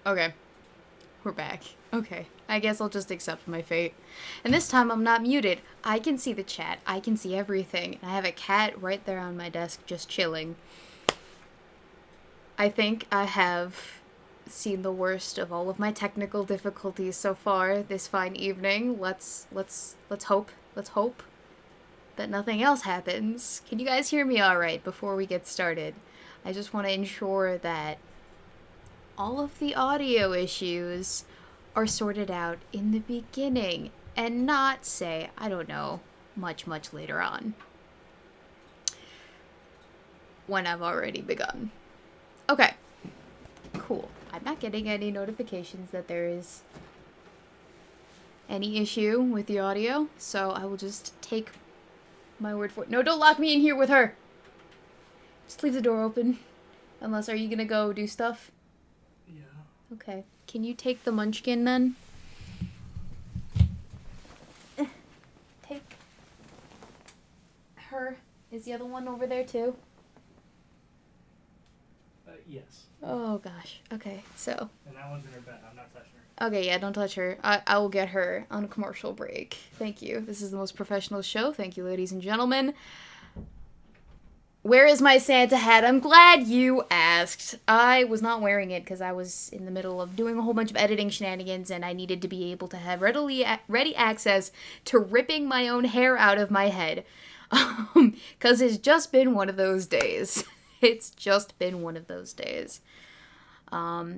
Okay, we're back. Okay, I guess I'll just accept my fate. And this time I'm not muted. I can see the chat. I can see everything. And I have a cat right there on my desk just chilling. I think I have seen the worst of all of my technical difficulties so far this fine evening. Let's hope that nothing else happens. Can you guys hear me all right before we get started? I just want to ensure that all of the audio issues are sorted out in the beginning and not, say, I don't know, much later on, when I've already begun. Okay, cool. I'm not getting any notifications that there is any issue with the audio, so I will just take my word for it. No, don't lock me in here with her! Just leave the door open. Unless, are you gonna go do stuff? Yeah. Okay. Can you take the munchkin then? Take her. Is the other one over there too? Yes. Oh gosh. Okay, so. And that one's in her bed. I'm not touching her. Okay, yeah, don't touch her. I will get her on a commercial break. Thank you. This is the most professional show. Thank you, ladies and gentlemen. Where is my Santa hat? I'm glad you asked. I was not wearing it because I was in the middle of doing a whole bunch of editing shenanigans and I needed to be able to have ready access to ripping my own hair out of my head. Because it's just been one of those days. It's just been one of those days. Where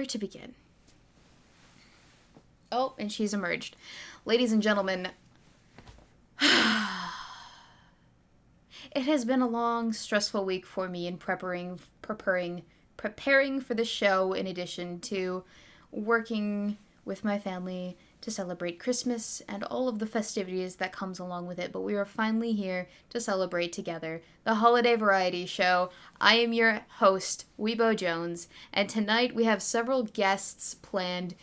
to begin? Oh, and she's emerged. Ladies and gentlemen, It has been a long, stressful week for me in preparing for the show, in addition to working with my family to celebrate Christmas and all of the festivities that comes along with it. But we are finally here to celebrate together the holiday variety show. I am your host, Weebo Jones, and tonight we have several guests planned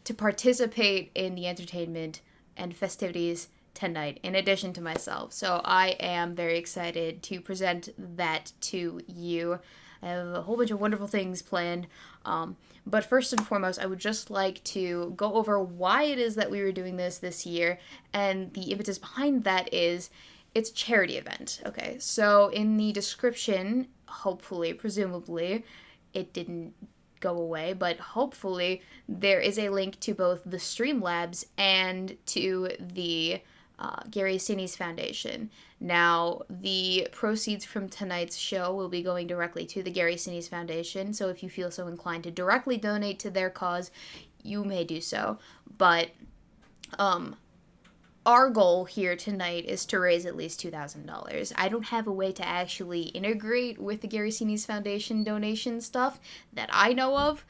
to participate in the entertainment and festivities tonight, in addition to myself. So I am very excited to present that to you. I have a whole bunch of wonderful things planned. But first and foremost, I would just like to go over why it is that we were doing this year. And the impetus behind that is it's a charity event. Okay, so in the description, hopefully, presumably, it didn't go away, but hopefully there is a link to both the Streamlabs and to the Gary Sinise Foundation. Now, the proceeds from tonight's show will be going directly to the Gary Sinise Foundation, so if you feel so inclined to directly donate to their cause, you may do so. But our goal here tonight is to raise at least $2,000. I don't have a way to actually integrate with the Gary Sinise Foundation donation stuff that I know of.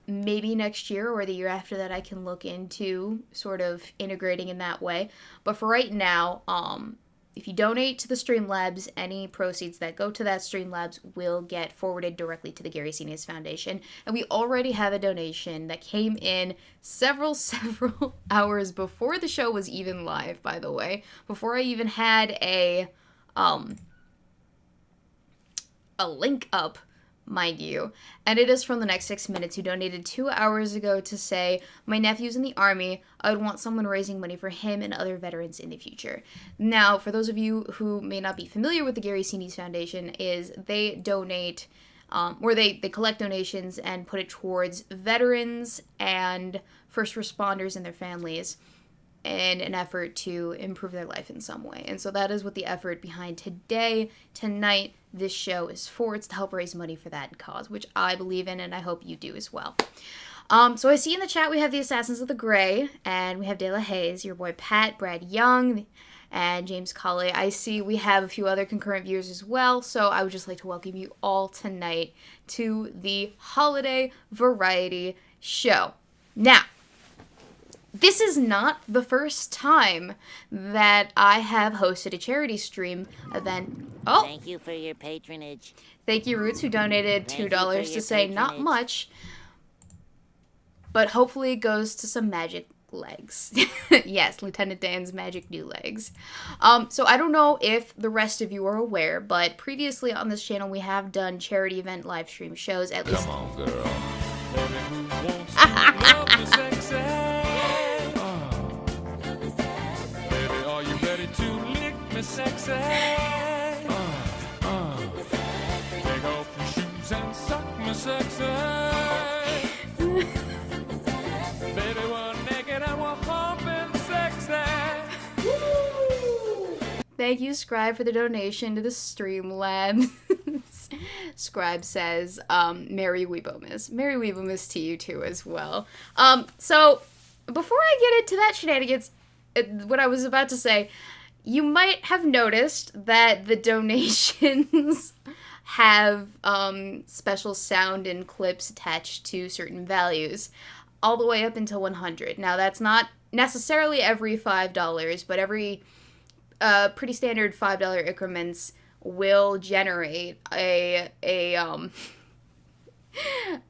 Maybe next year or the year after that I can look into sort of integrating in that way. But for right now, if you donate to the Streamlabs, any proceeds that go to that Streamlabs will get forwarded directly to the Gary Sinise Foundation. And we already have a donation that came in several hours before the show was even live, by the way. Before I even had a link up, mind you, and it is from the Next 6 Minutes, who donated 2 hours ago to say, my nephew's in the Army, I would want someone raising money for him and other veterans in the future. Now, for those of you who may not be familiar with the Gary Sinise Foundation, is they donate, or they collect donations and put it towards veterans and first responders and their families in an effort to improve their life in some way. And so that is what the effort behind tonight, this show is for. It's to help raise money for that cause, which I believe in, and I hope you do as well. So I see in the chat we have the Assassins of the Grey, and we have De La Hayes, your boy Pat, Brad Young, and James Colley. I see we have a few other concurrent viewers as well, so I would just like to welcome you all tonight to the holiday variety show. Now, this is not the first time that I have hosted a charity stream event. Oh! Thank you for your patronage. Thank you, Roots, who donated $2 to say not much, but hopefully it goes to some magic legs. Yes, Lieutenant Dan's magic new legs. So I don't know if the rest of you are aware, but previously on this channel we have done charity event live stream shows, at least. Come on, girl. Sexy. Take off your shoes and suck me sexy. Baby, we're naked and we're humping sexy. Thank you, Scribe, for the donation to the Streamlabs. Scribe says, Merry Weebomas. Merry Weebomas to you too as well. So before I get into that shenanigans, what I was about to say, you might have noticed that the donations have special sound and clips attached to certain values, all the way up until 100. Now, that's not necessarily every $5, but every pretty standard $5 increments will generate a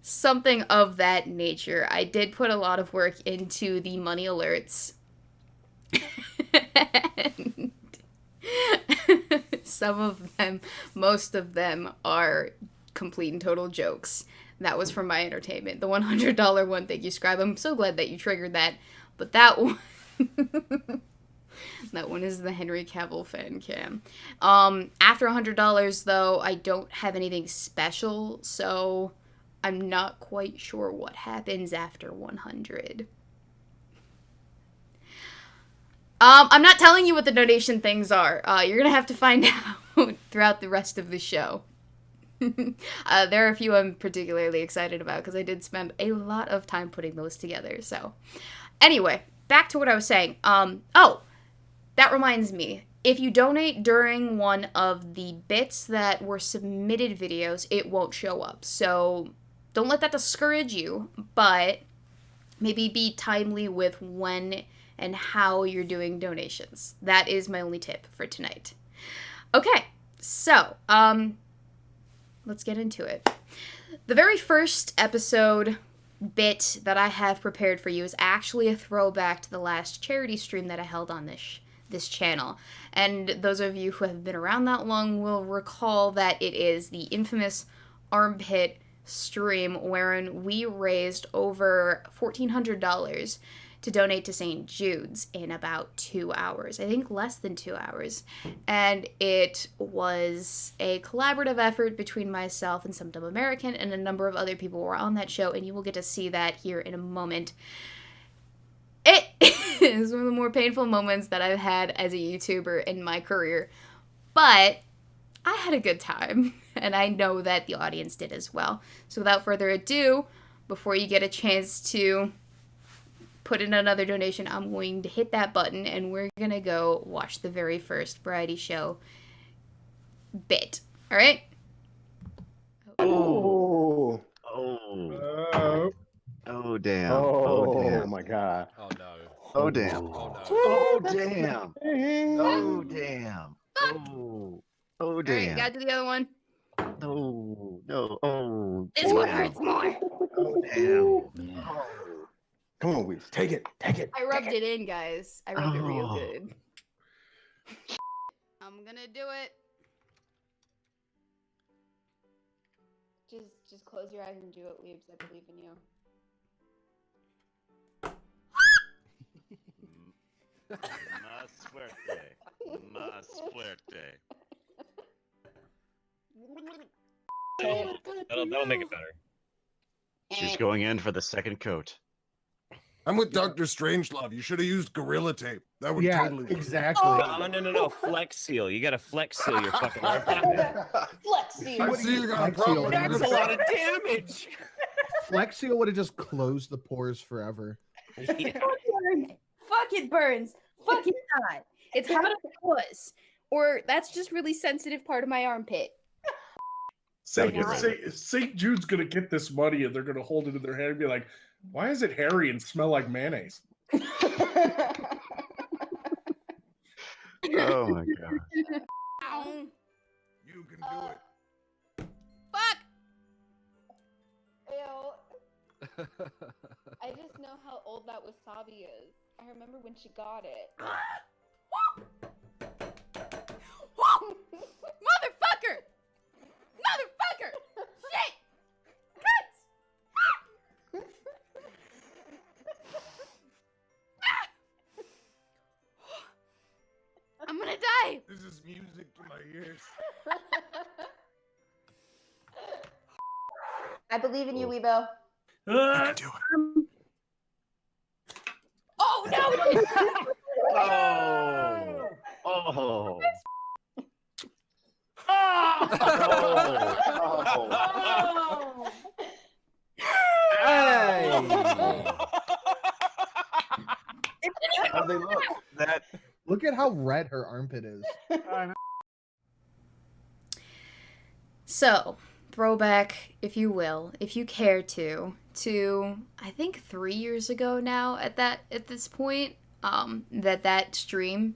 something of that nature. I did put a lot of work into the money alerts. And some of them, most of them, are complete and total jokes. That was for my entertainment. The $100 one, thank you, Scribe. I'm so glad that you triggered that. But that one, that one is the Henry Cavill fan cam. After $100, though, I don't have anything special, so I'm not quite sure what happens after 100. I'm not telling you what the donation things are. You're gonna have to find out throughout the rest of the show. There are a few I'm particularly excited about because I did spend a lot of time putting those together. So, anyway, back to what I was saying. Oh, that reminds me. if you donate during one of the bits that were submitted videos, it won't show up. So don't let that discourage you, but maybe be timely with when and how you're doing donations. That is my only tip for tonight. Okay, so let's get into it. The very first episode bit that I have prepared for you is actually a throwback to the last charity stream that I held on this channel. And those of you who have been around that long will recall that it is the infamous Armpit stream wherein we raised over $1,400 to donate to St. Jude's in about 2 hours. I think less than 2 hours. And it was a collaborative effort between myself and Some Dumb American, and a number of other people were on that show, and you will get to see that here in a moment. It is one of the more painful moments that I've had as a YouTuber in my career, but I had a good time, and I know that the audience did as well. So without further ado, before you get a chance to put in another donation, I'm going to hit that button, and we're going to go watch the very first variety show bit. All right? Oh. Oh. Oh, damn. Oh, damn. my God. Oh no. Oh, damn. Oh no. Oh, damn. Oh, damn. Oh, All right, damn. gotta do the other one. No, no. Oh, This one damn. hurts more. Oh, damn. Oh. Come on, Weebs. Take it. Take it. I rubbed it in, guys. I rubbed it real Oh. good. I'm gonna do it. Just close your eyes and do it, Weebs. I believe in you. Más suerte. Más suerte. That'll make it better. She's going in for the second coat. I'm with Dr. Strangelove. You should have used Gorilla Tape. That would totally work. exactly. No. Flex seal. You gotta flex seal your fucking armpit. Flex you. I see you got a Flex seal. problem. That's a lot of damage. Flex Seal would have just closed the pores forever. Yeah. Fuck, it burns. Fuck, it's hot. It's hot as it was. Or that's just really sensitive part of my armpit. Gotta get rid of St. Jude's gonna get this money and they're gonna hold it in their hand and be like, why is it hairy and smell like mayonnaise? Oh my god. Ow. You can do it. Fuck! Ew. I just know how old that wasabi is. I remember when she got it. Motherfucker! Motherfucker! Shit! Cuts! I'm gonna die! This is music to my ears. I believe in you, Weebo. You can do it. Oh no! Oh. Oh. Oh! How they look? That Look at how red her armpit is. So, throwback, if you will, if you care to I think 3 years ago now at this point, that stream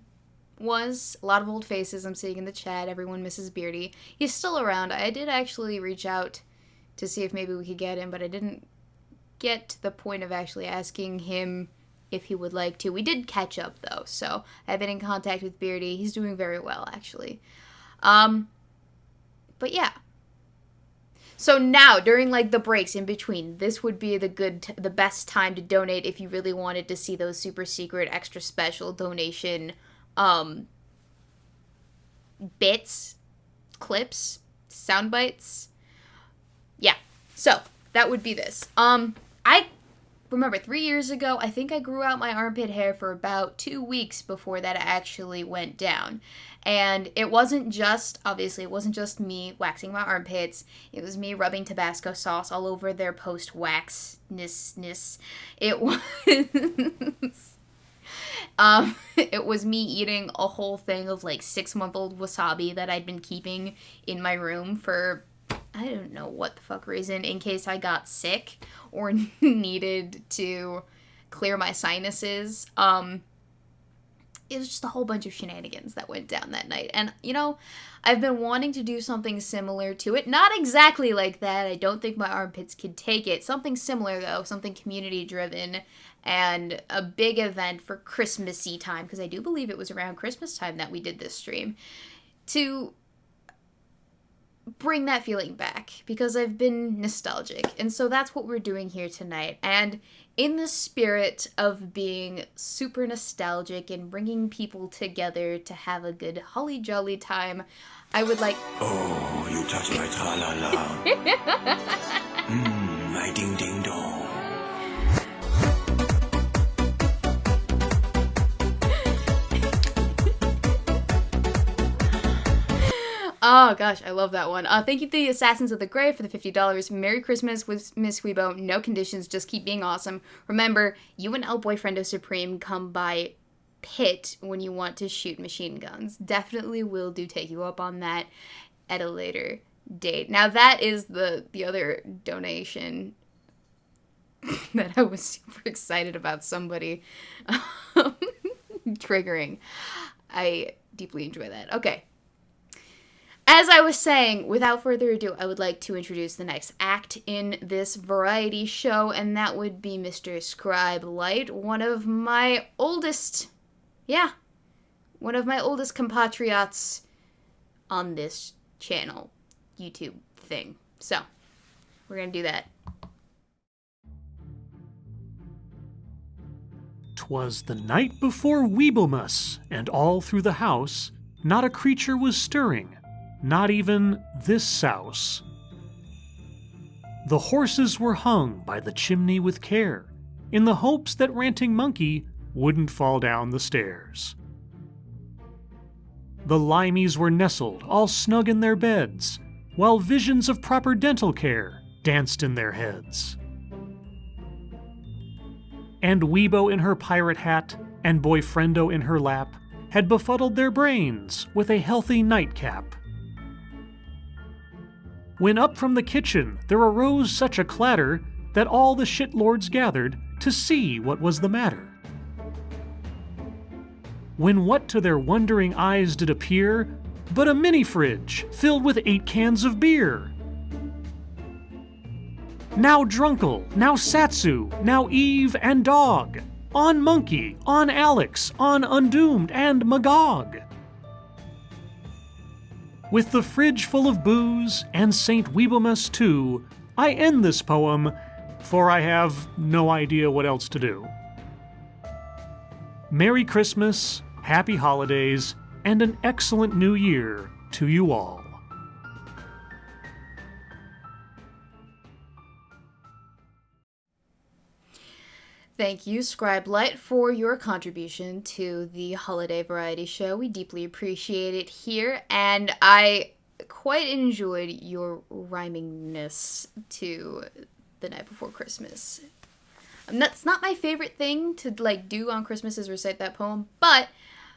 was. A lot of old faces I'm seeing in the chat. Everyone misses Beardy. He's still around. I did actually reach out to see if maybe we could get him, but I didn't get to the point of actually asking him if he would like to. We did catch up though, so I've been in contact with Beardy. He's doing very well actually. But yeah. So now, during like the breaks in between, this would be the best time to donate if you really wanted to see those super secret, extra special donation bits, clips, sound bites. Yeah. So that would be this. I remember 3 years ago, I think I grew out my armpit hair for about 2 weeks before that actually went down. And it wasn't just me waxing my armpits. It was me rubbing Tabasco sauce all over their post-waxness. It was... It was me eating a whole thing of like 6-month-old wasabi that I'd been keeping in my room for I don't know what the fuck reason, in case I got sick or needed to clear my sinuses. It was just a whole bunch of shenanigans that went down that night. And, you know, I've been wanting to do something similar to it. Not exactly like that. I don't think my armpits could take it. Something similar, though. Something community-driven. And a big event for Christmassy time. Because I do believe it was around Christmas time that we did this stream. To bring that feeling back. Because I've been nostalgic. And so that's what we're doing here tonight. And in the spirit of being super nostalgic and bringing people together to have a good holly jolly time, I would like... Oh, you touch my tra-la-la. My ding-ding-dong. Oh gosh, I love that one. Thank you to the Assassins of the Grey for the $50. Merry Christmas with Miss Weebo. No conditions, just keep being awesome. Remember, you and El Boyfriendo Supreme come by Pit when you want to shoot machine guns. Definitely will take you up on that at a later date. Now that is the other donation that I was super excited about somebody triggering. I deeply enjoy that. Okay. As I was saying, without further ado, I would like to introduce the next act in this variety show, and that would be Mr. Scribe Light, one of my oldest compatriots on this channel, YouTube thing. So, we're gonna do that. 'Twas the night before Weebomas, and all through the house not a creature was stirring. Not even this souse. The horses were hung by the chimney with care, in the hopes that Ranting Monkey wouldn't fall down the stairs. The limeys were nestled all snug in their beds, while visions of proper dental care danced in their heads. And Weebo in her pirate hat, and Boyfriendo in her lap, had befuddled their brains with a healthy nightcap. When up from the kitchen there arose such a clatter that all the shitlords gathered to see what was the matter. When what to their wondering eyes did appear but a mini-fridge filled with 8 cans of beer. Now Drunkle, now Satsu, now Eve and Dog, on Monkey, on Alex, on Undoomed and Magog. With the fridge full of booze, and St. Weebomas too, I end this poem, for I have no idea what else to do. Merry Christmas, Happy Holidays, and an excellent New Year to you all. Thank you, Scribe Light, for your contribution to the holiday variety show. We deeply appreciate it here, and I quite enjoyed your rhymingness to The Night Before Christmas. It's not my favorite thing to do on Christmas is recite that poem, but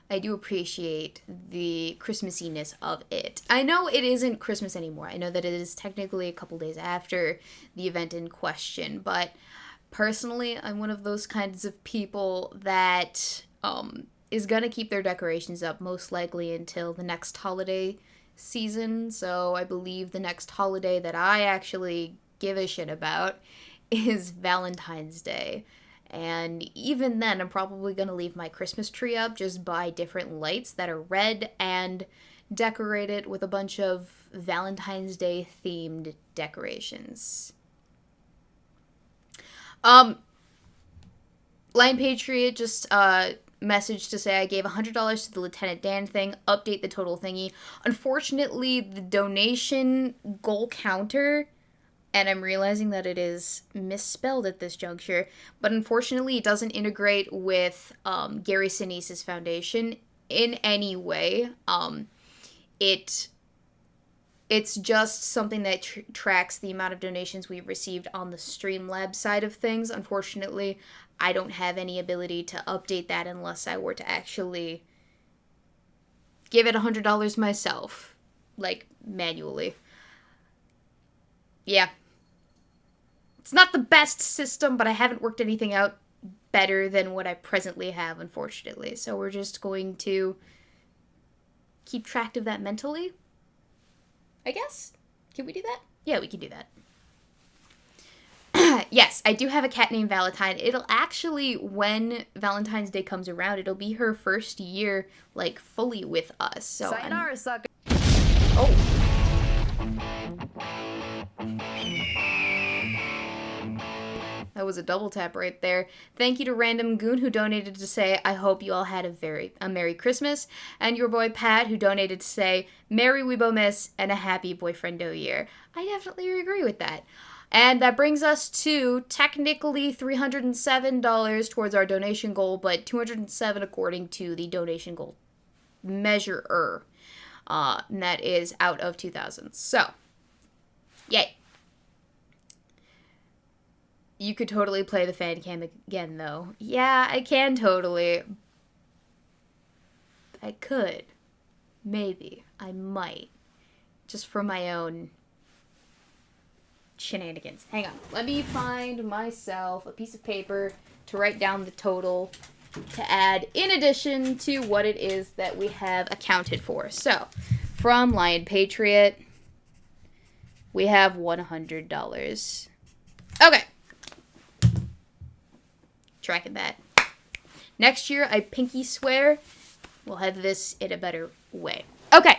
I do appreciate the Christmassiness of it. I know it isn't Christmas anymore. I know that it is technically a couple days after the event in question, but personally, I'm one of those kinds of people that is gonna keep their decorations up most likely until the next holiday season. So I believe the next holiday that I actually give a shit about is Valentine's Day. And even then, I'm probably gonna leave my Christmas tree up, just buy different lights that are red and decorate it with a bunch of Valentine's Day themed decorations. Lion Patriot just messaged to say I gave $100 to the Lieutenant Dan thing, update the total thingy. Unfortunately, the donation goal counter, and I'm realizing that it is misspelled at this juncture, but unfortunately it doesn't integrate with Gary Sinise's foundation in any way. It's just something that tracks the amount of donations we've received on the Streamlabs side of things. Unfortunately, I don't have any ability to update that unless I were to actually give it $100 myself, like, manually. Yeah. It's not the best system, but I haven't worked anything out better than what I presently have, unfortunately. So we're just going to keep track of that mentally, I guess? Can we do that? Yeah, we can do that. Yes, I do have a cat named Valentine. It'll actually, when Valentine's Day comes around, it'll be her first year, like, fully with us. So Sayonara, sucker. Oh. That was a double tap right there. Thank you to Random Goon, who donated to say, I hope you all had a Merry Christmas. And your boy Pat, who donated to say, Merry Weebo Miss and a Happy Boyfriendo Year. I definitely agree with that. And that brings us to technically $307 towards our donation goal, but $207 according to the donation goal measurer. And that is out of 2,000. So, yay. You could totally play the fan cam again, though. Yeah, I can totally. I could. Maybe. I might. Just for my own shenanigans. Hang on. Let me find myself a piece of paper to write down the total to add in addition to what it is that we have accounted for. So, from Lion Patriot, we have $100. Okay. Tracking that. Next year, I pinky swear we'll have this in a better way. Okay.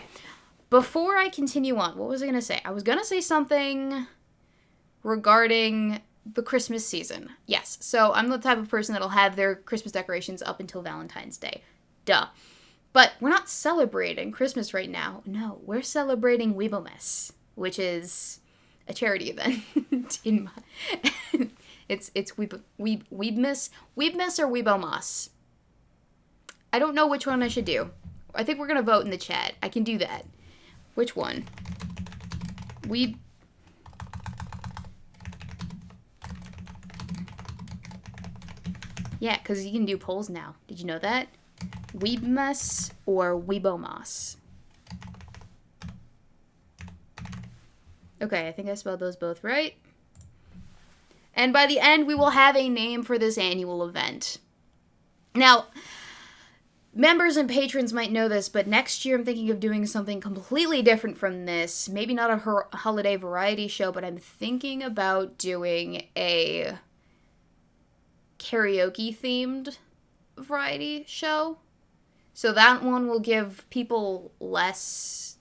Before I continue on, what was I going to say? I was going to say something regarding the Christmas season. Yes, so I'm the type of person that'll have their Christmas decorations up until Valentine's Day. Duh. But we're not celebrating Christmas right now. No, we're celebrating Weebomas, which is a charity event. It's Weebmas or Weebomas. I don't know which one I should do. I think we're gonna vote in the chat. I can do that. Which one? Yeah, because you can do polls now. Did you know that? Weebmas or Weebomas. Okay, I think I spelled those both right. And by the end, we will have a name for this annual event. Now, members and patrons might know this, but next year I'm thinking of doing something completely different from this. Maybe not a holiday variety show, but I'm thinking about doing a karaoke-themed variety show. So that one will give people less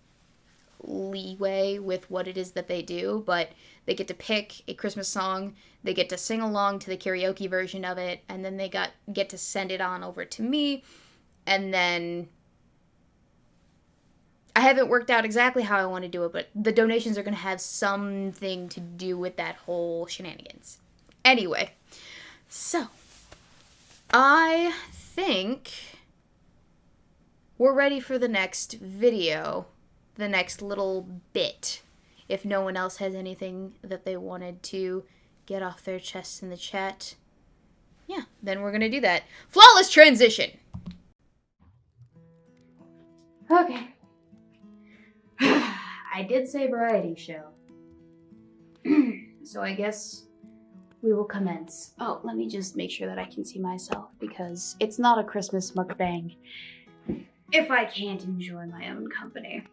leeway with what it is that they do, but they get to pick a Christmas song, they get to sing along to the karaoke version of it, and then they get to send it on over to me, and then I haven't worked out exactly how I want to do it, but the donations are going to have something to do with that whole shenanigans. Anyway, so I think we're ready for the next video, the next little bit. If no one else has anything that they wanted to get off their chests in the chat, yeah, then we're gonna do that. Flawless transition! Okay. I did say variety show. So I guess we will commence. Oh, let me just make sure that I can see myself, because it's not a Christmas mukbang if I can't enjoy my own company.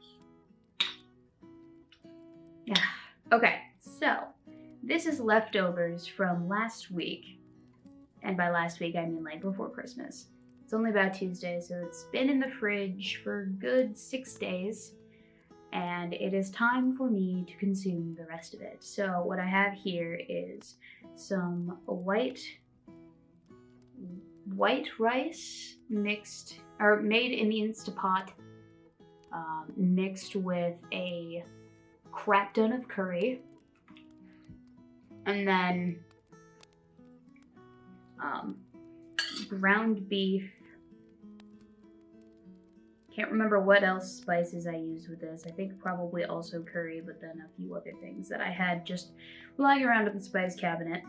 Okay, so this is leftovers from last week. And by last week, I mean like before Christmas. It's only about Tuesday, so it's been in the fridge for a good 6 days. And it is time for me to consume the rest of it. So what I have here is some white rice mixed, or made in the Instapot, mixed with a crap ton of curry, and then ground beef. Can't remember what else spices I used with this. I think probably also curry, but then a few other things that I had just lying around in the spice cabinet.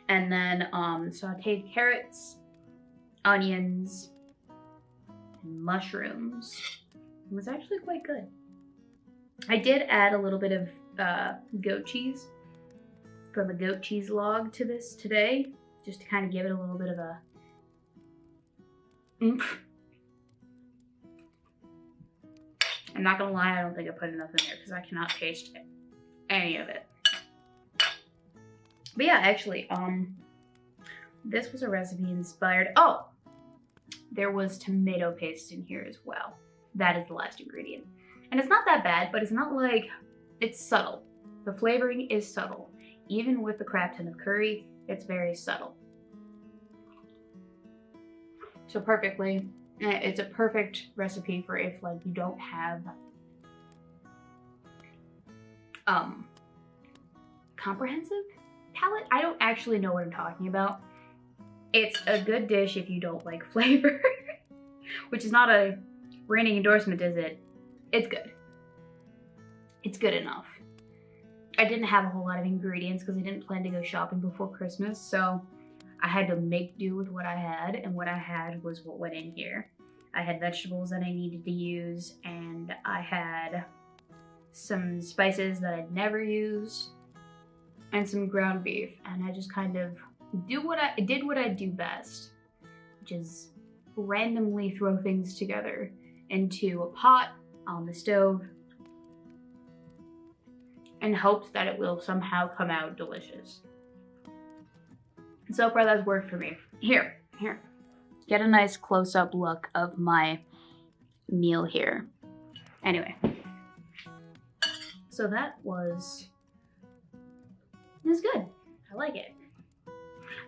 And then sauteed carrots, onions, and mushrooms. It was actually quite good. I did add a little bit of goat cheese from a goat cheese log to this today, just to kind of give it a little bit of a oomph. I'm not gonna lie, I don't think I put enough in there because I cannot taste any of it. But yeah, actually, this was a recipe inspired. Oh, there was tomato paste in here as well. That is the last ingredient. And it's not that bad, but it's not like, it's subtle. The flavoring is subtle. Even with the crap ton of curry, it's very subtle. So it's a perfect recipe for if like you don't have comprehensive palate. I don't actually know what I'm talking about. It's a good dish if you don't like flavor, which is not a reigning endorsement, is it? It's good. It's good enough. I didn't have a whole lot of ingredients because I didn't plan to go shopping before Christmas, so I had to make do with what I had, and what I had was what went in here. I had vegetables that I needed to use, and I had some spices that I'd never used, and some ground beef, and I just kind of did what I do best, which is randomly throw things together into a pot on the stove and hoped that it will somehow come out delicious. So far that's worked for me. Here. Get a nice close-up look of my meal here. Anyway. So that was good. I like it.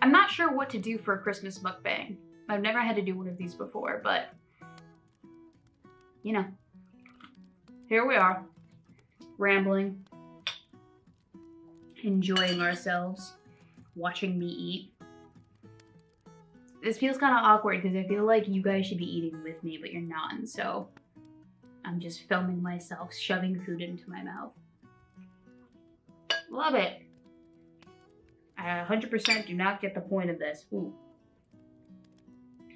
I'm not sure what to do for a Christmas mukbang. I've never had to do one of these before, but you know, here we are, rambling, enjoying ourselves, watching me eat. This feels kind of awkward because I feel like you guys should be eating with me, but you're not, and so I'm just filming myself shoving food into my mouth. Love it. I 100% do not get the point of this. Ooh.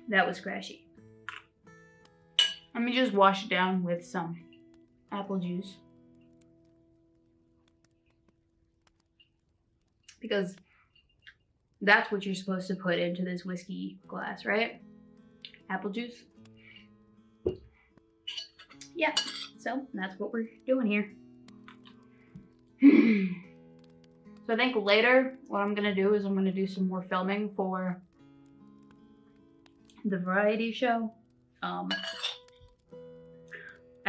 That was scratchy. Let me just wash it down with some apple juice. Because that's what you're supposed to put into this whiskey glass, right? Apple juice. Yeah, so that's what we're doing here. So I think later what I'm gonna do is I'm gonna do some more filming for the variety show. I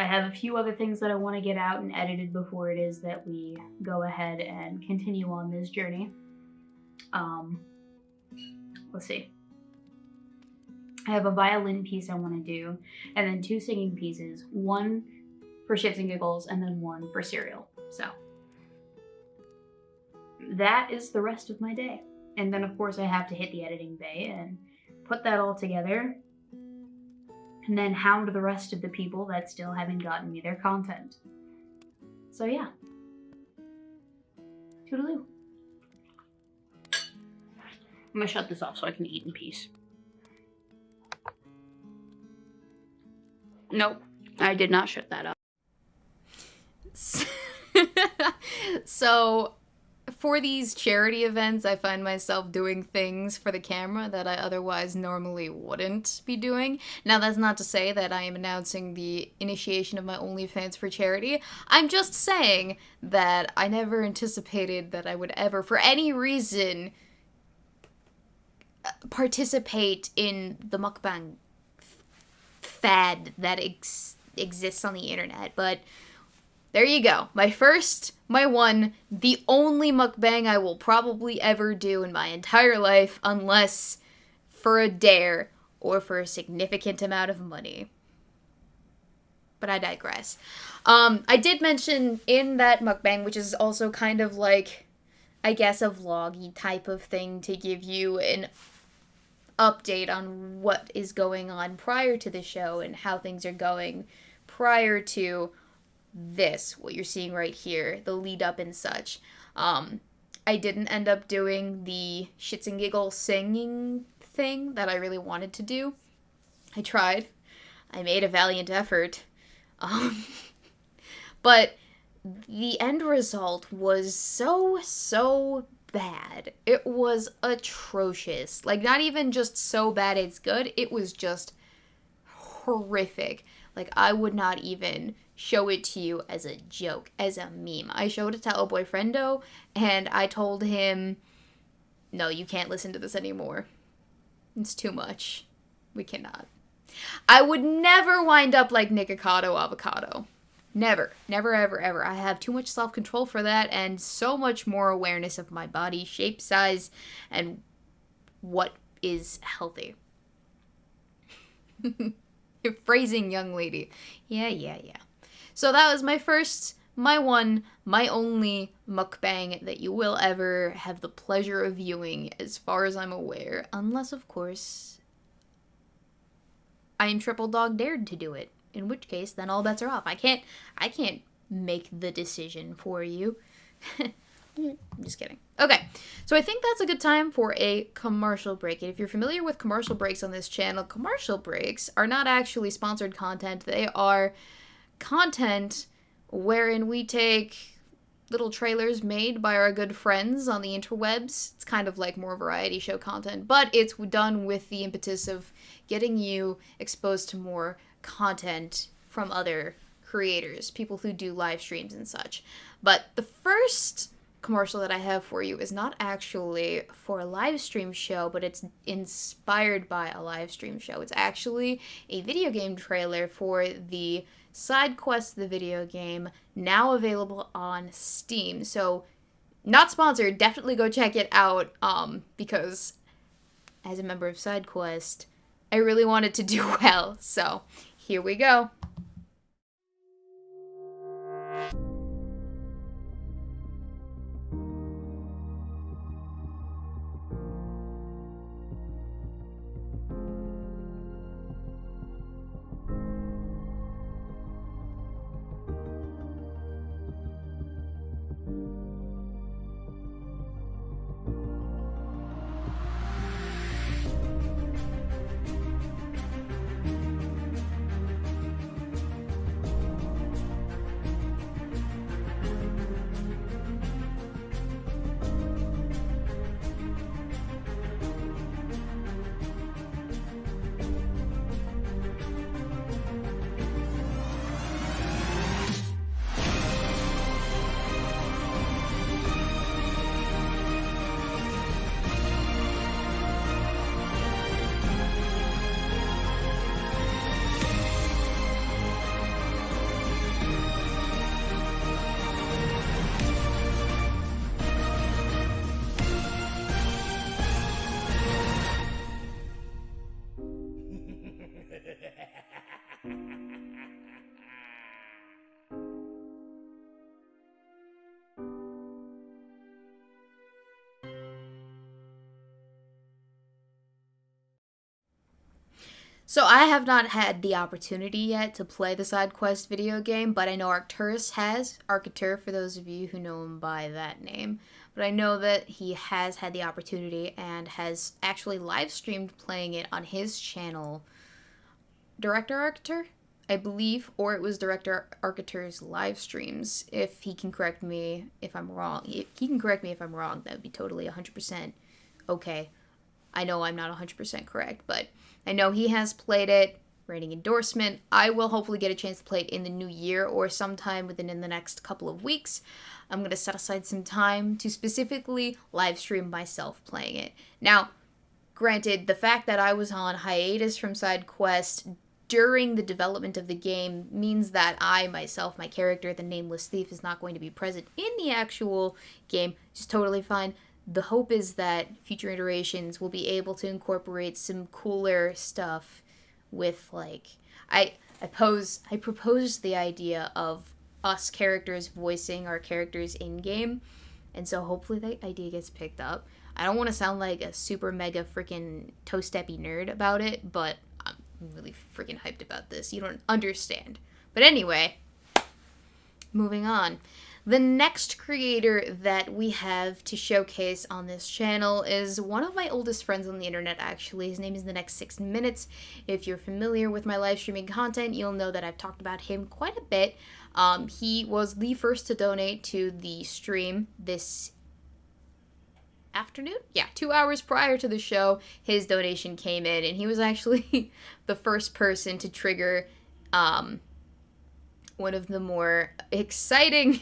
have a few other things that I want to get out and edited before it is that we go ahead and continue on this journey. Let's see. I have a violin piece I want to do, and then 2 singing pieces, one for shits and giggles, and then one for cereal. So that is the rest of my day. And then of course I have to hit the editing bay and put that all together, and then hound the rest of the people that still haven't gotten me their content. So yeah. Toodaloo. I'm gonna shut this off so I can eat in peace. Nope, I did not shut that up. So, for these charity events, I find myself doing things for the camera that I otherwise normally wouldn't be doing. Now, that's not to say that I am announcing the initiation of my OnlyFans for charity. I'm just saying that I never anticipated that I would ever, for any reason, participate in the mukbang fad that exists on the internet, but there you go. My first, my one, the only mukbang I will probably ever do in my entire life, unless for a dare or for a significant amount of money. But I digress. I did mention in that mukbang, which is also kind of like, I guess, a vloggy type of thing to give you an update on what is going on prior to the show and how things are going prior to this, what you're seeing right here, the lead up and such. I didn't end up doing the shits and giggles singing thing that I really wanted to do. I tried. I made a valiant effort. But the end result was so bad. It was atrocious. Like, not even just so bad it's good, it was just horrific. Like, I would not even show it to you as a joke, as a meme. I showed it to El Boyfriendo, and I told him, no, you can't listen to this anymore. It's too much. We cannot. I would never wind up like Nikocado Avocado. Never. Never, ever, ever. I have too much self-control for that, and so much more awareness of my body, shape, size, and what is healthy. Phrasing, young lady. Yeah. So that was my first, my one, my only mukbang that you will ever have the pleasure of viewing, as far as I'm aware. Unless, of course, I am triple dog dared to do it. In which case, then all bets are off. I can't make the decision for you. I'm just kidding. Okay, so I think that's a good time for a commercial break. And if you're familiar with commercial breaks on this channel, commercial breaks are not actually sponsored content. They are content wherein we take little trailers made by our good friends on the interwebs. It's kind of like more variety show content, but it's done with the impetus of getting you exposed to more content from other creators, people who do live streams and such. But the first commercial that I have for you is not actually for a live stream show, but it's inspired by a live stream show. It's actually a video game trailer for the Sidequest, the video game, now available on Steam. So, not sponsored, definitely go check it out, because as a member of Sidequest, I really wanted to do well. So, here we go. So I have not had the opportunity yet to play the Sidequest video game, but I know Arcturus has. Arcturus, for those of you who know him by that name. But I know that he has had the opportunity and has actually live streamed playing it on his channel. Director Arctur, I believe, or it was Director Arctur's live streams. If he can correct me if I'm wrong. If he can correct me if I'm wrong, that would be totally 100% okay. I know I'm not 100% correct, but I know he has played it. Rating endorsement. I will hopefully get a chance to play it in the new year or sometime within the next couple of weeks. I'm going to set aside some time to specifically live stream myself playing it. Now, granted, the fact that I was on hiatus from Sidequest during the development of the game means that I, myself, my character, the Nameless Thief, is not going to be present in the actual game, which is totally fine. The hope is that future iterations will be able to incorporate some cooler stuff with, like, I proposed the idea of us characters voicing our characters in-game, and so hopefully that idea gets picked up. I don't want to sound like a super mega freaking toe-steppy nerd about it, but I'm really freaking hyped about this. You don't understand. But anyway, moving on. The next creator that we have to showcase on this channel is one of my oldest friends on the internet, actually. His name is The Next 6 Minutes. If you're familiar with my live streaming content, you'll know that I've talked about him quite a bit. He was the first to donate to the stream this afternoon? Yeah, 2 hours prior to the show, his donation came in, and he was actually the first person to trigger one of the more exciting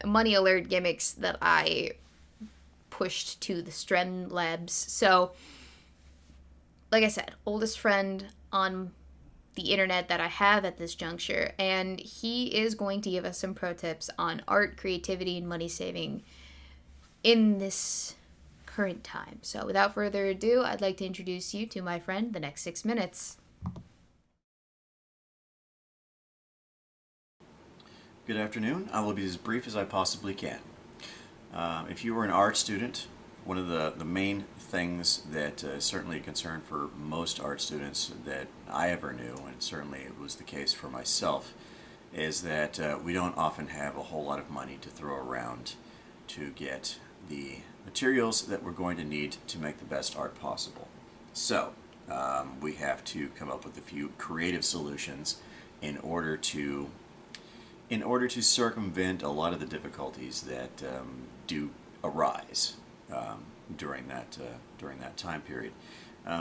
money alert gimmicks that I pushed to the Streamlabs. So, like I said, oldest friend on the internet that I have at this juncture, and he is going to give us some pro tips on art, creativity, and money saving in this current time. So without further ado, I'd like to introduce you to my friend, The Next 6 Minutes. Good afternoon. I will be as brief as I possibly can. If you were an art student, one of the main things that is certainly a concern for most art students that I ever knew, and certainly it was the case for myself, is that we don't often have a whole lot of money to throw around to get the materials that we're going to need to make the best art possible. So we have to come up with a few creative solutions in order to circumvent a lot of the difficulties that do arise during that time period.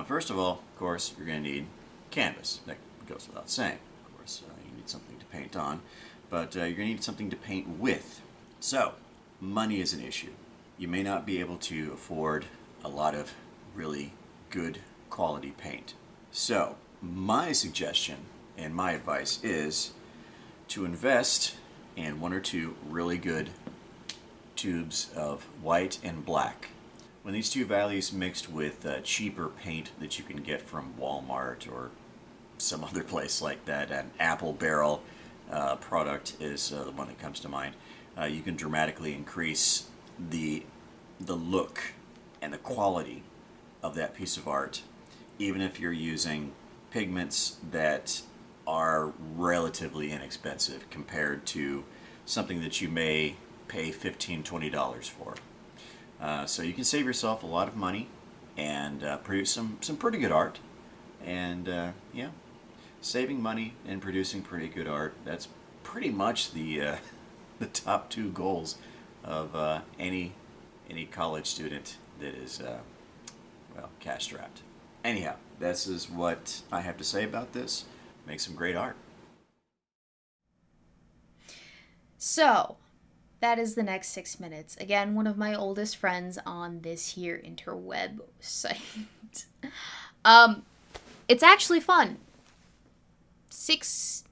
First of all, of course, you're going to need canvas. That goes without saying. Of course, you need something to paint on, but you're going to need something to paint with. So, money is an issue. You may not be able to afford a lot of really good quality paint. So, my suggestion and my advice is to invest in 1 or 2 really good tubes of white and black. When these two values mixed with cheaper paint that you can get from Walmart or some other place like that, an Apple Barrel product is the one that comes to mind, you can dramatically increase the look and the quality of that piece of art, even if you're using pigments that are relatively inexpensive compared to something that you may pay $15, $20 for. So you can save yourself a lot of money and produce some pretty good art. And yeah, saving money and producing pretty good art, that's pretty much the top 2 goals of any college student that is well, cash strapped. Anyhow, this is what I have to say about this. Make some great art. So, that is The Next 6 Minutes. Again, one of my oldest friends on this here interweb site. It's actually fun. 6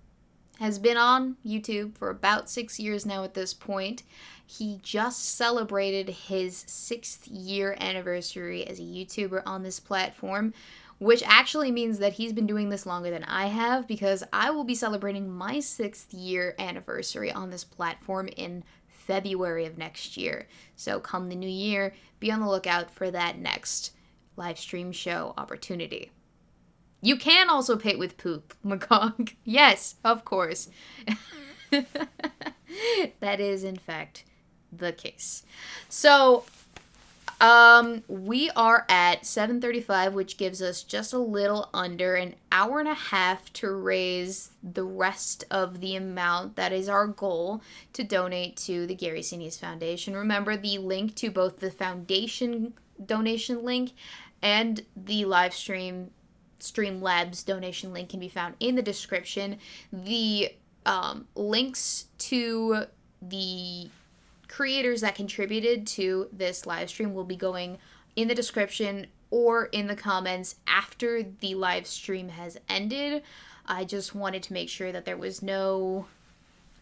has been on YouTube for about 6 years now at this point. He just celebrated his 6th year anniversary as a YouTuber on this platform, which actually means that he's been doing this longer than I have, because I will be celebrating my 6th year anniversary on this platform in February of next year. So come the new year, be on the lookout for that next live stream show opportunity. You can also pay with poop, Magog. Yes, of course. That is, in fact, the case. So, we are at 7:35, which gives us just a little under an hour and a half to raise the rest of the amount that is our goal to donate to the Gary Sinise Foundation. Remember, the link to both the foundation donation link and the live Streamlabs donation link can be found in the description. The links to the creators that contributed to this live stream will be going in the description or in the comments after the live stream has ended. I just wanted to make sure that there was no,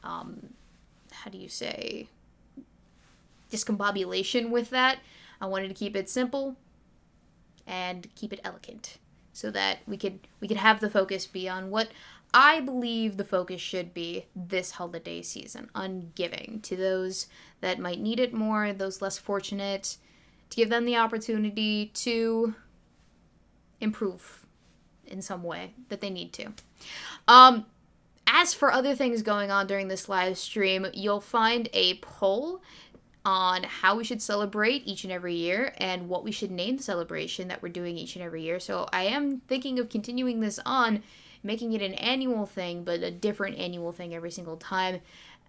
how do you say, discombobulation with that. I wanted to keep it simple and keep it elegant so that we could have the focus be on what I believe the focus should be this holiday season, on giving to those that might need it more, those less fortunate, to give them the opportunity to improve in some way that they need to. As for other things going on during this live stream, you'll find a poll on how we should celebrate each and every year and what we should name the celebration that we're doing each and every year. So I am thinking of continuing this on, making it an annual thing, but a different annual thing every single time.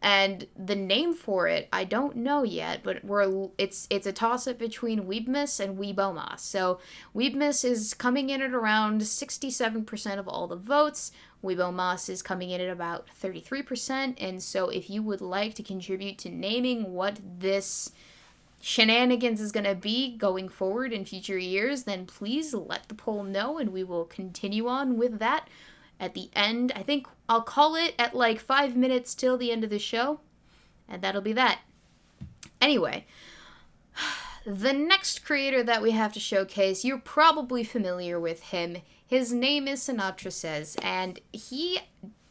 And the name for it, I don't know yet, but it's a toss-up between Weebmas and Weebomas. So Weebmas is coming in at around 67% of all the votes. Weebomas is coming in at about 33%. And so if you would like to contribute to naming what this shenanigans is going to be going forward in future years, then please let the poll know, and we will continue on with that. At the end, I think I'll call it at like 5 minutes till the end of the show, and that'll be that. Anyway, the next creator that we have to showcase, you're probably familiar with him. His name is Sinatra Says, and he,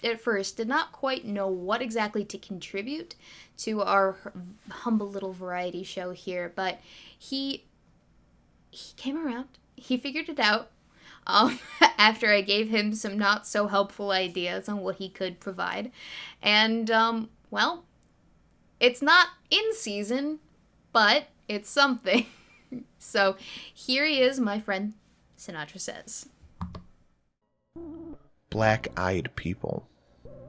at first, did not quite know what exactly to contribute to our humble little variety show here, but he came around. He figured it out. After I gave him some not so helpful ideas on what he could provide. And, well, it's not in season, but it's something. So here he is, my friend Sinatra Says. Black-eyed people.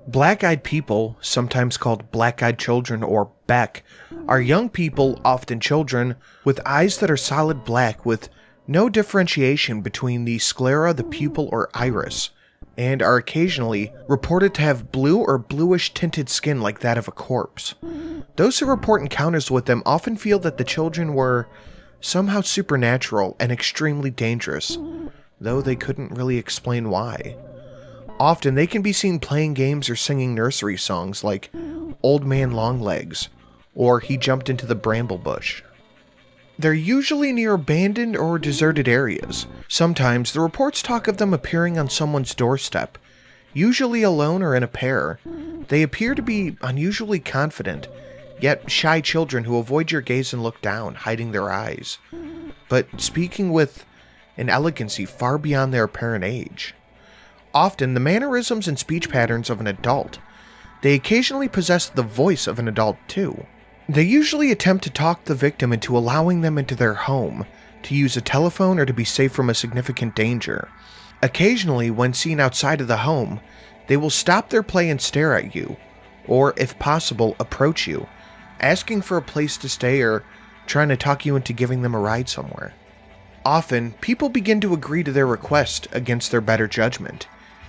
Black-eyed people, sometimes called black-eyed children or Beck, are young people, often children, with eyes that are solid black with no differentiation between the sclera, the pupil, or iris, and are occasionally reported to have blue or bluish tinted skin like that of a corpse. Those who report encounters with them often feel that the children were somehow supernatural and extremely dangerous, though they couldn't really explain why. Often they can be seen playing games or singing nursery songs like Old Man Longlegs or He Jumped into the Bramble Bush. They're usually near abandoned or deserted areas. Sometimes the reports talk of them appearing on someone's doorstep, usually alone or in a pair. They appear to be unusually confident, yet shy children who avoid your gaze and look down, hiding their eyes, but speaking with an elegancy far beyond their apparent age. Often the mannerisms and speech patterns of an adult. They occasionally possess the voice of an adult too. They usually attempt to talk the victim into allowing them into their home, to use a telephone, or to be safe from a significant danger. Occasionally, when seen outside of the home, they will stop their play and stare at you, or, if possible, approach you, asking for a place to stay or trying to talk you into giving them a ride somewhere. Often, people begin to agree to their request against their better judgment,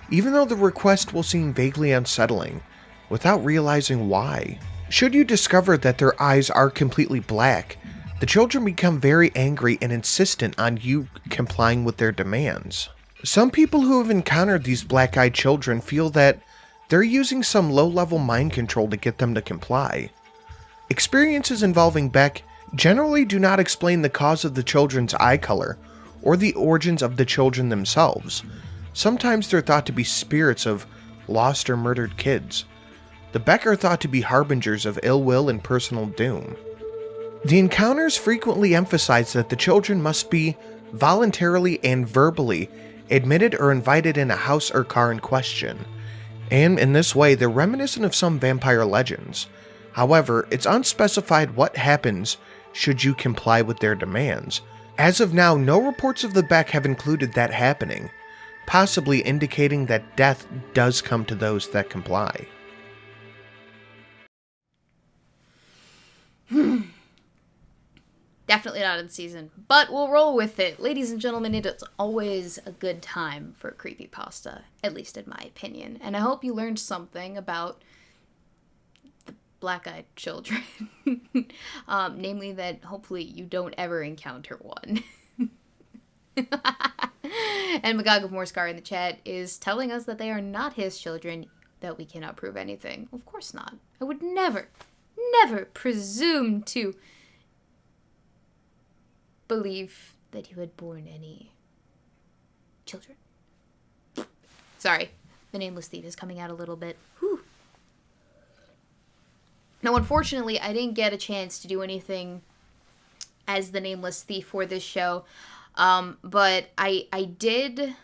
even though the request will seem vaguely unsettling, without realizing why. Should you discover that their eyes are completely black, the children become very angry and insistent on you complying with their demands. Some people who have encountered these black-eyed children feel that they're using some low-level mind control to get them to comply. Experiences involving Beck generally do not explain the cause of the children's eye color or the origins of the children themselves. Sometimes they're thought to be spirits of lost or murdered kids. The Beck are thought to be harbingers of ill will and personal doom. The encounters frequently emphasize that the children must be voluntarily and verbally admitted or invited in a house or car in question, and in this way they're reminiscent of some vampire legends. However, it's unspecified what happens should you comply with their demands. As of now, no reports of the Beck have included that happening, possibly indicating that death does come to those that comply. Definitely not in season, but we'll roll with it. Ladies and gentlemen, it is always a good time for Creepypasta, at least in my opinion. And I hope you learned something about the black-eyed children. Namely that hopefully you don't ever encounter one. And Magog of Morskar in the chat is telling us that they are not his children, that we cannot prove anything. Of course not. I would never presume to believe that you had born any children. Sorry, the Nameless Thief is coming out a little bit. Whew. Now, unfortunately, I didn't get a chance to do anything as the Nameless Thief for this show, but I did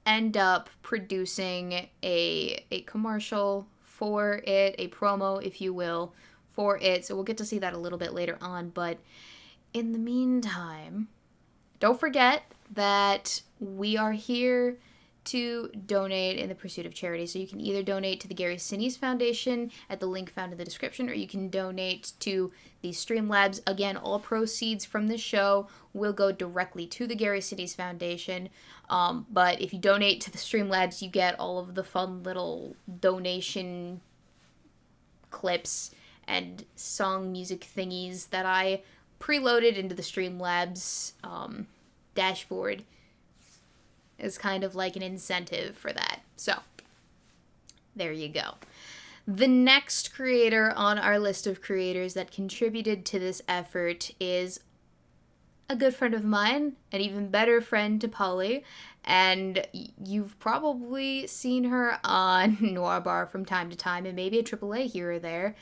end up producing a commercial for it, a promo, if you will, for it. So we'll get to see that a little bit later on. But in the meantime, don't forget that we are here to donate in the pursuit of charity. So you can either donate to the Gary Sinise Foundation at the link found in the description, or you can donate to the Streamlabs. Again, all proceeds from this show will go directly to the Gary Sinise Foundation. But if you donate to the Streamlabs, you get all of the fun little donation clips and song music thingies that I preloaded into the Streamlabs dashboard as kind of like an incentive for that. So, there you go. The next creator on our list of creators that contributed to this effort is a good friend of mine, an even better friend to Polly, and you've probably seen her on Noir Bar from time to time, and maybe a AAA here or there,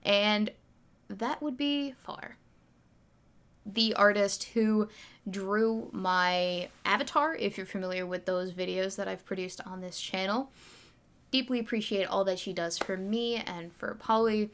and that would be Far, the artist who drew my avatar, if you're familiar with those videos that I've produced on this channel. Deeply appreciate all that she does for me and for Polly,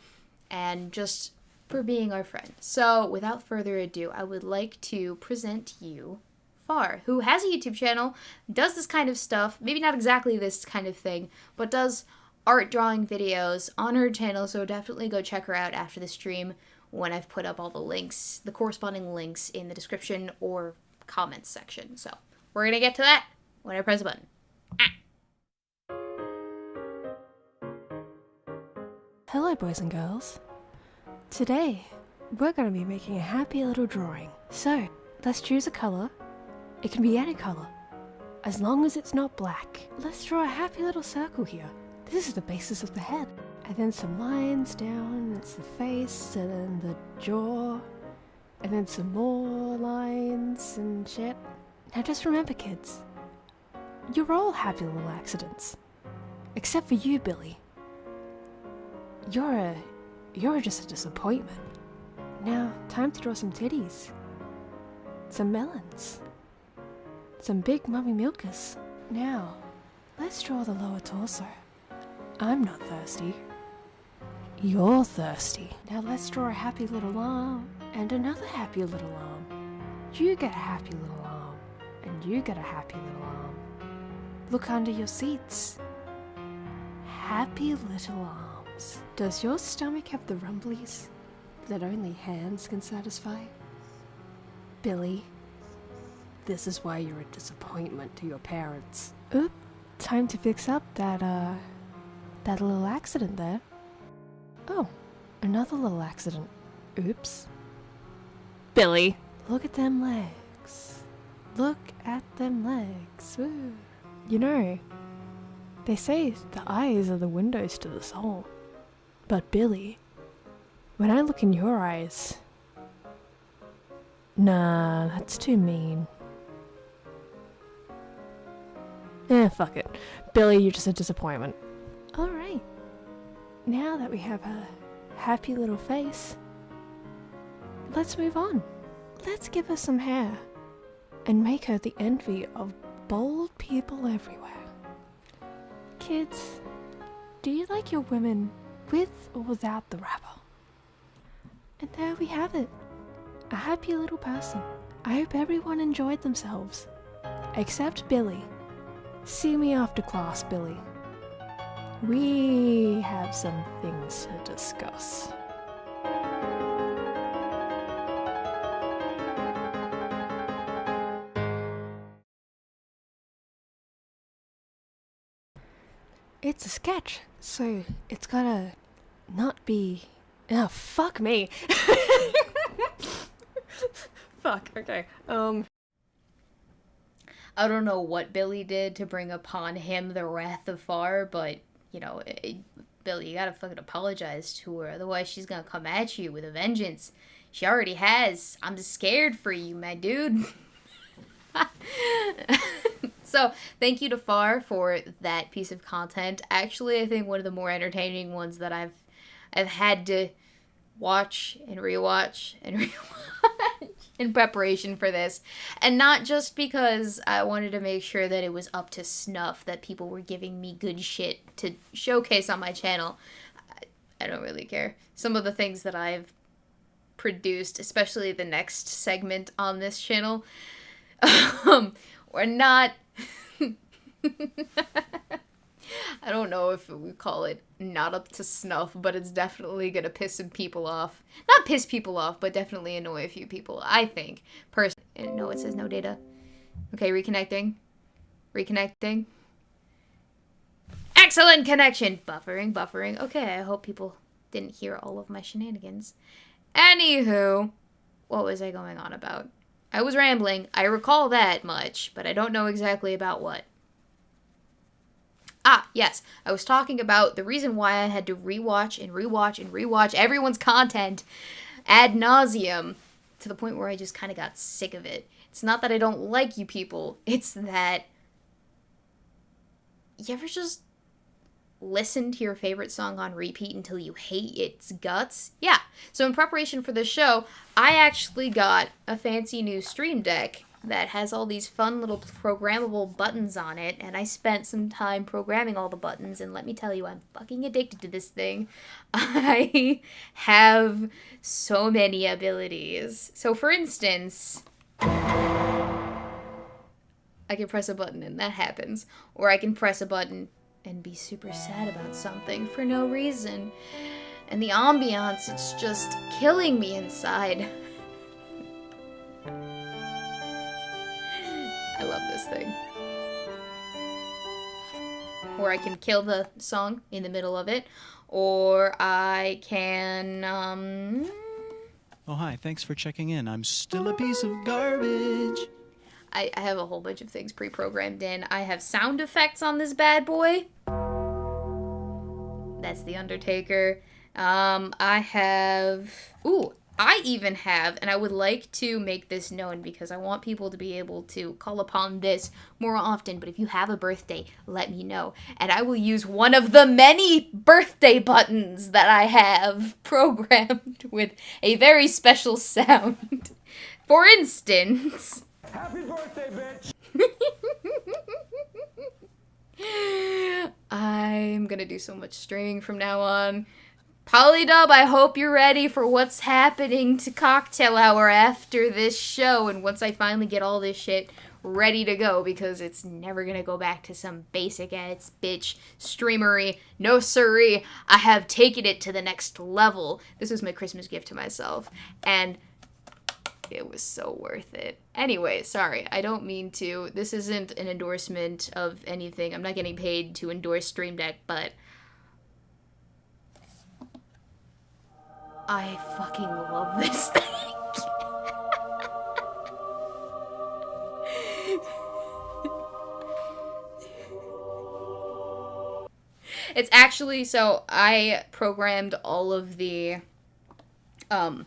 and just for being our friend. So, without further ado, I would like to present you Far, who has a YouTube channel, does this kind of stuff, maybe not exactly this kind of thing, but does art drawing videos on her channel, so definitely go check her out after the stream when I've put up all the links, the corresponding links in the description or comments section. So, we're gonna get to that when I press a button. Hello, boys and girls. Today, we're going to be making a happy little drawing. So, let's choose a color. It can be any color, as long as it's not black. Let's draw a happy little circle here. This is the basis of the head. And then some lines down, it's the face, and then the jaw, and then some more lines and shit. Now just remember, kids, you're all happy little accidents. Except for you, Billy. You're just a disappointment. Now, time to draw some titties. Some melons. Some big mummy milkers. Now, let's draw the lower torso. I'm not thirsty. You're thirsty. Now let's draw a happy little arm, and another happy little arm. You get a happy little arm, and you get a happy little arm. Look under your seats. Happy little arms. Does your stomach have the rumblies that only hands can satisfy? Billy, this is why you're a disappointment to your parents. Oop, time to fix up that little accident there. Oh, another little accident. Oops. Billy, look at them legs. Look at them legs. Ooh. You know, they say the eyes are the windows to the soul. But Billy, when I look in your eyes... Nah, that's too mean. Fuck it. Billy, you're just a disappointment. Alright. Now that we have a happy little face, let's move on. Let's give her some hair and make her the envy of bold people everywhere. Kids, do you like your women with or without the wrapper? And there we have it. A happy little person. I hope everyone enjoyed themselves. Except Billy. See me after class, Billy. We have some things to discuss. It's a sketch, so it's gotta not be... Oh, fuck me! Fuck, okay. I don't know what Billy did to bring upon him the wrath of Far, but, you know, Billy, you gotta fucking apologize to her, otherwise she's gonna come at you with a vengeance. She already has. I'm just scared for you, my dude. So, thank you to Far for that piece of content. Actually, I think one of the more entertaining ones that I've had to watch and rewatch and rewatch. in preparation for this. And not just because I wanted to make sure that it was up to snuff, that people were giving me good shit to showcase on my channel. I don't really care. Some of the things that I've produced, especially the next segment on this channel, were not... I don't know if we call it not up to snuff, but it's definitely gonna piss some people off. Not piss people off, but definitely annoy a few people, I think. No, it says no data. Okay, reconnecting. Reconnecting. Excellent connection! Buffering. Okay, I hope people didn't hear all of my shenanigans. Anywho, what was I going on about? I was rambling. I recall that much, but I don't know exactly about what. Ah, yes. I was talking about the reason why I had to rewatch and rewatch everyone's content ad nauseum to the point where I just kind of got sick of it. It's not that I don't like you people. It's that... You ever just listen to your favorite song on repeat until you hate its guts? Yeah. So in preparation for this show, I actually got a fancy new Stream Deck that has all these fun little programmable buttons on it, and I spent some time programming all the buttons, and let me tell you, I'm fucking addicted to this thing. I have so many abilities. So for instance, I can press a button and that happens, or I can press a button and be super sad about something for no reason, and the ambiance, it's just killing me inside. I love this thing. Or I can kill the song in the middle of it, or I can, Oh, hi, thanks for checking in. I'm still a piece of garbage. I have a whole bunch of things pre-programmed in. I have sound effects on this bad boy. That's The Undertaker. I have... Ooh, I even have, and I would like to make this known because I want people to be able to call upon this more often, but if you have a birthday, let me know. And I will use one of the many birthday buttons that I have programmed with a very special sound. For instance... Happy birthday, bitch! I'm gonna do so much streaming from now on. Polydub, I hope you're ready for what's happening to Cocktail Hour after this show, and once I finally get all this shit ready to go, because it's never gonna go back to some basic ass bitch streamery. No siree, I have taken it to the next level. This was my Christmas gift to myself, and it was so worth it. Anyway, sorry, I don't mean to. This isn't an endorsement of anything. I'm not getting paid to endorse Stream Deck, but I fucking love this thing. It's actually, so I programmed all of the, I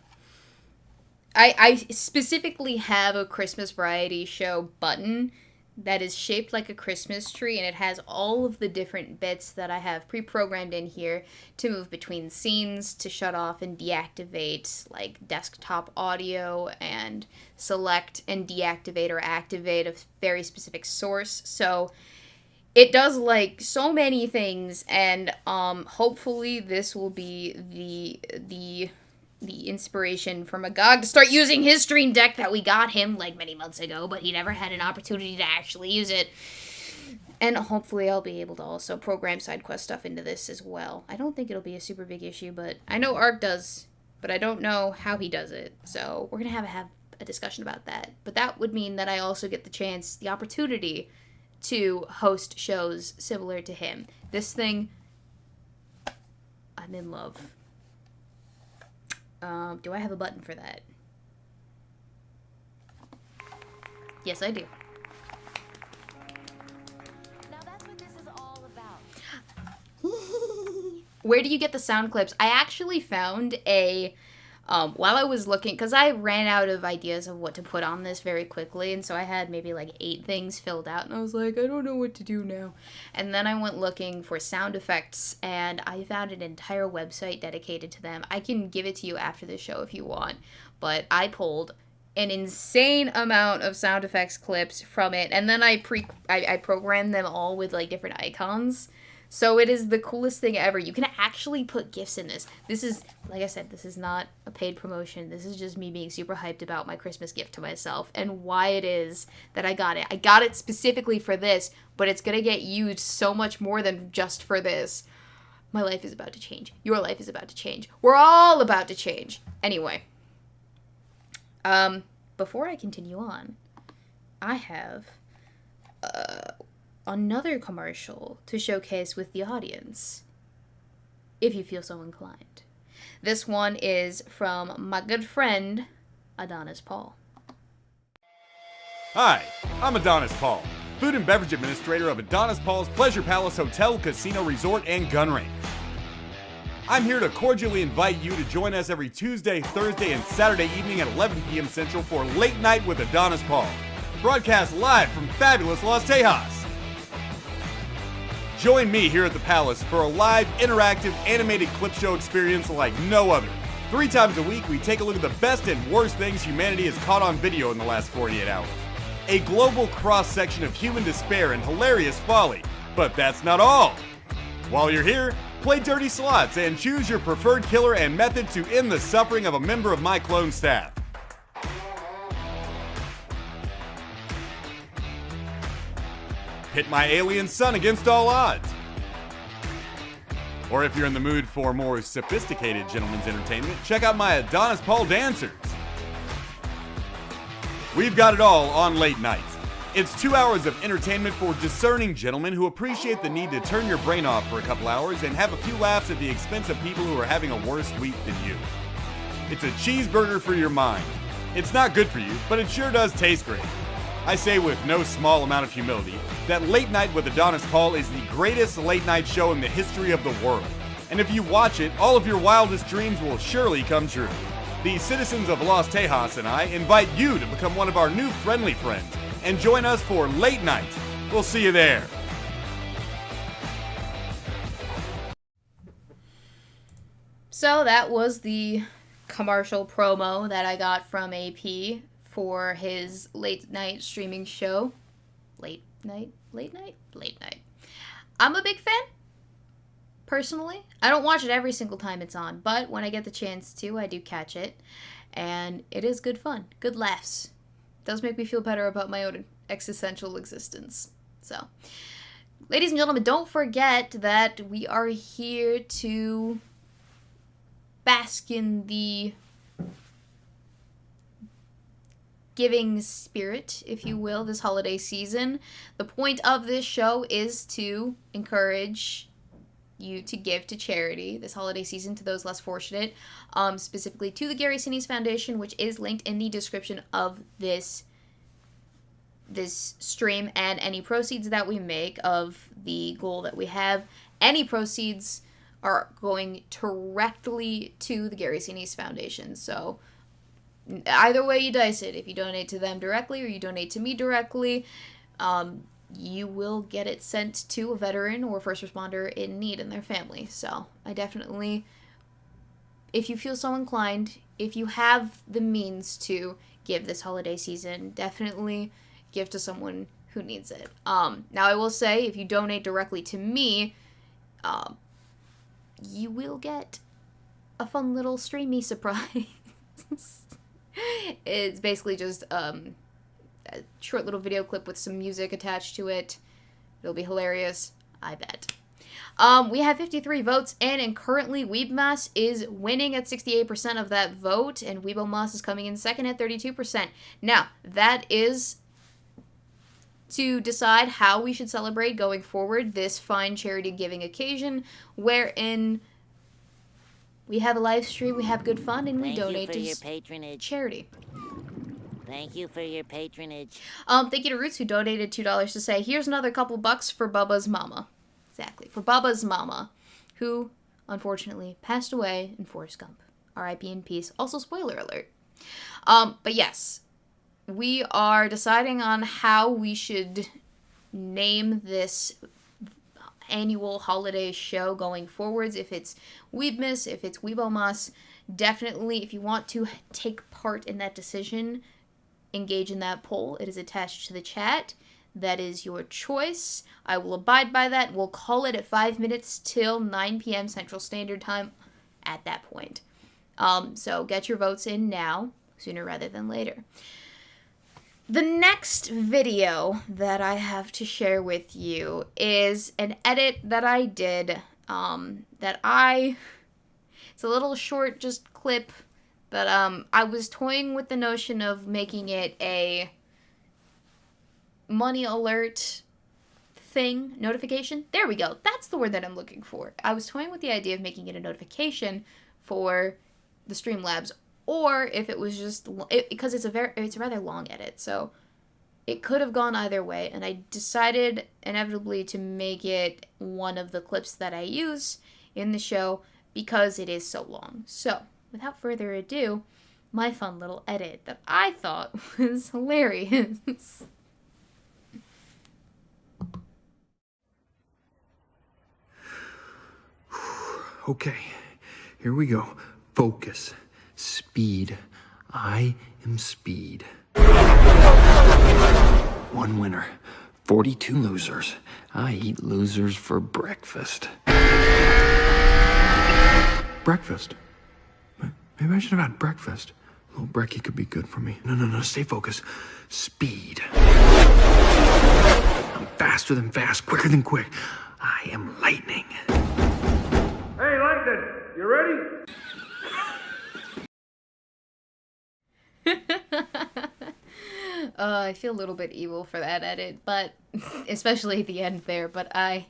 specifically have a Christmas variety show button that is shaped like a Christmas tree, and it has all of the different bits that I have pre-programmed in here to move between scenes, to shut off and deactivate, like, desktop audio, and select and deactivate or activate a very specific source. So it does, like, so many things, and hopefully this will be the inspiration for Magog to start using his Stream Deck that we got him, like, many months ago, but he never had an opportunity to actually use it. And hopefully I'll be able to also program Sidequest stuff into this as well. I don't think it'll be a super big issue, but I know Arc does, but I don't know how he does it, so we're gonna have a discussion about that. But that would mean that I also get the opportunity to host shows similar to him. This thing, I'm in love. Do I have a button for that? Yes, I do. Now that's what this is all about. Where do you get the sound clips? I actually found a, while I was looking, because I ran out of ideas of what to put on this very quickly, and so I had maybe like 8 things filled out, and I was like, I don't know what to do now. And then I went looking for sound effects, and I found an entire website dedicated to them. I can give it to you after the show if you want, but I pulled an insane amount of sound effects clips from it, and then I programmed them all with like different icons. So it is the coolest thing ever. You can actually put GIFs in this. This is, like I said, this is not a paid promotion. This is just me being super hyped about my Christmas gift to myself and why it is that I got it. I got it specifically for this, but it's gonna get used so much more than just for this. My life is about to change. Your life is about to change. We're all about to change. Anyway. Before I continue on, I have another commercial to showcase with the audience, if you feel so inclined. This one is from my good friend, Adonis Paul. Hi, I'm Adonis Paul, food and beverage administrator of Adonis Paul's Pleasure Palace Hotel, Casino Resort, and Gun Range. I'm here to cordially invite you to join us every Tuesday, Thursday, and Saturday evening at 11 p.m. Central for Late Night with Adonis Paul, broadcast live from fabulous Los Tejas. Join me here at the Palace for a live, interactive, animated clip show experience like no other. 3 times a week, we take a look at the best and worst things humanity has caught on video in the last 48 hours. A global cross-section of human despair and hilarious folly. But that's not all. While you're here, play dirty slots and choose your preferred killer and method to end the suffering of a member of my clone staff. Pit my alien son against all odds. Or if you're in the mood for more sophisticated gentlemen's entertainment, check out my Adonis Paul dancers. We've got it all on Late Night. It's 2 hours of entertainment for discerning gentlemen who appreciate the need to turn your brain off for a couple hours and have a few laughs at the expense of people who are having a worse week than you. It's a cheeseburger for your mind. It's not good for you, but it sure does taste great. I say with no small amount of humility that Late Night with Adonis Paul is the greatest late night show in the history of the world. And if you watch it, all of your wildest dreams will surely come true. The citizens of Los Tejas and I invite you to become one of our new friendly friends and join us for Late Night. We'll see you there. So that was the commercial promo that I got from AP for his late night streaming show. Late night? I'm a big fan, personally. I don't watch it every single time it's on, but when I get the chance to, I do catch it. And it is good fun. Good laughs. Does make me feel better about my own existential existence. So, ladies and gentlemen, don't forget that we are here to bask in the giving spirit, if you will, this holiday season. The point of this show is to encourage you to give to charity this holiday season to those less fortunate, specifically to the Gary Sinise Foundation, which is linked in the description of this stream, and any proceeds that we make of the goal that we have, any proceeds are going directly to the Gary Sinise Foundation. So either way you dice it, if you donate to them directly or you donate to me directly, you will get it sent to a veteran or first responder in need and their family. So I definitely, if you feel so inclined, if you have the means to give this holiday season, definitely give to someone who needs it. Now I will say, if you donate directly to me, you will get a fun little streamy surprise. It's basically just a short little video clip with some music attached to it. It'll be hilarious, I bet. We have 53 votes in, and currently Weebmas is winning at 68% of that vote, and Weebo Moss is coming in second at 32%. Now, that is to decide how we should celebrate going forward this fine charity giving occasion, wherein we have a live stream, we have good fun, and we donate to your patronage. Charity. Thank you for your patronage. Thank you to Roots, who donated $2 to say, here's another couple bucks for Bubba's mama. Exactly, for Bubba's mama, who unfortunately passed away in Forrest Gump. R.I.P. in peace. Also, spoiler alert. But yes, we are deciding on how we should name this annual holiday show going forwards. If it's Weebmas, if it's Weebomas, definitely, if you want to take part in that decision, engage in that poll. It is attached to the chat. That is your choice. I will abide by that. We'll call it at 5 minutes till 9 p.m. Central Standard Time at that point. So get your votes in now, sooner rather than later. The next video that I have to share with you is an edit that I did, it's a little short, just clip, but I was toying with the notion of making it a money alert thing, notification. There we go. That's the word that I'm looking for. I was toying with the idea of making it a notification for the Streamlabs, or if it was just because it's a rather long edit, so it could have gone either way, and I decided inevitably to make it one of the clips that I use in the show because it is so long. So, without further ado, my fun little edit that I thought was hilarious. Okay, here we go. Focus. Speed. I am speed. 1 winner. 42 losers. I eat losers for breakfast. Breakfast? Maybe I should have had breakfast. A little brekkie could be good for me. No, stay focused. Speed. I'm faster than fast, quicker than quick. I am lightning. Hey, Lightning, you ready? I feel a little bit evil for that edit, but especially at the end there, but I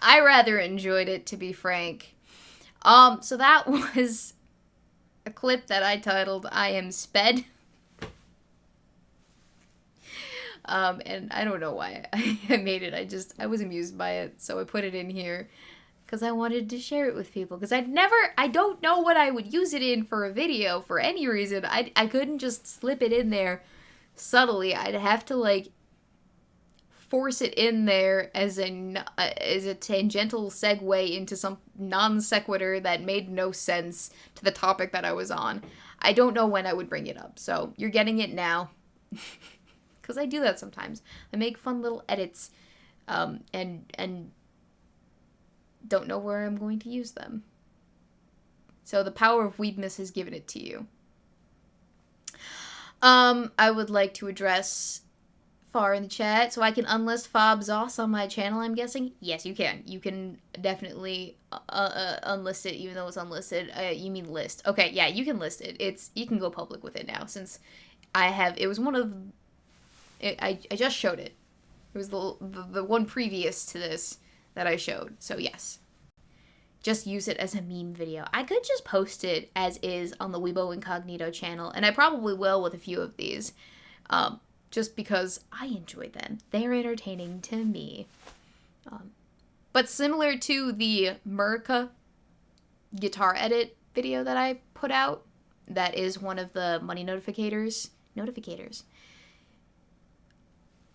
rather enjoyed it, to be frank. So that was a clip that I titled I Am Sped. And I don't know why I made it. I was amused by it, so I put it in here because I wanted to share it with people. Because I don't know what I would use it in for a video for any reason. I couldn't just slip it in there subtly. I'd have to, like, force it in there as a tangential segue into some non sequitur that made no sense to the topic that I was on. I don't know when I would bring it up, so you're getting it now. Because I do that sometimes. I make fun little edits, and don't know where I'm going to use them. So the power of Weebness has given it to you. I would like to address Far in the chat, so I can unlist Fob Zoss on my channel, I'm guessing? Yes, you can. You can definitely unlist it, even though it's unlisted. You mean list. Okay, yeah, you can list it. You can go public with it now, since it was one of... I just showed it. It was the one previous to this that I showed. So yes. Just use it as a meme video. I could just post it as is on the Weebo Incognito channel, and I probably will with a few of these. Just because I enjoy them. They're entertaining to me. But similar to the Murka guitar edit video that I put out, that is one of the money notificators.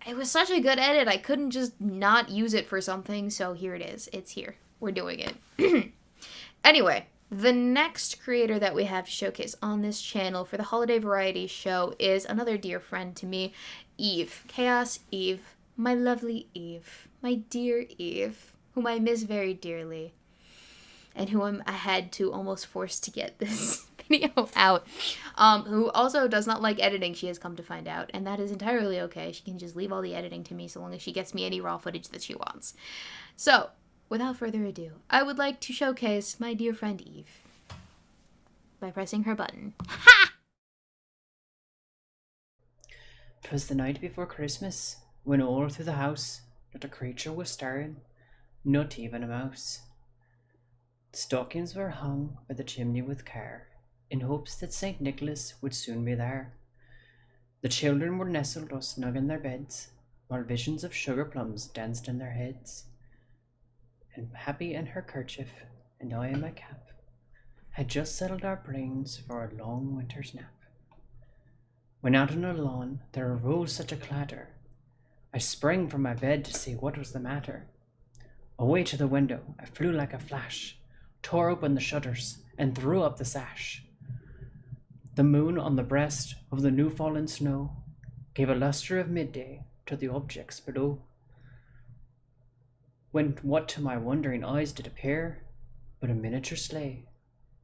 It was such a good edit, I couldn't just not use it for something, so here it is. It's here. We're doing it. Anyway, the next creator that we have to showcase on this channel for the holiday variety show is another dear friend to me, Eve. Chaos Eve. My lovely Eve. My dear Eve, whom I miss very dearly, and whom I had to almost force to get this video out, who also does not like editing, she has come to find out, and that is entirely okay. She can just leave all the editing to me so long as she gets me any raw footage that she wants. So, without further ado, I would like to showcase my dear friend Eve by pressing her button. Ha! 'Twas the night before Christmas, when all through the house not a creature was stirring, not even a mouse. The stockings were hung by the chimney with care, in hopes that St. Nicholas would soon be there. The children were nestled all snug in their beds, while visions of sugar plums danced in their heads. And Happy in her kerchief, and I in my cap, had just settled our brains for a long winter's nap. When out on the lawn there arose such a clatter, I sprang from my bed to see what was the matter. Away to the window I flew like a flash, tore open the shutters, and threw up the sash. The moon on the breast of the new fallen snow gave a lustre of midday to the objects below. When what to my wondering eyes did appear but a miniature sleigh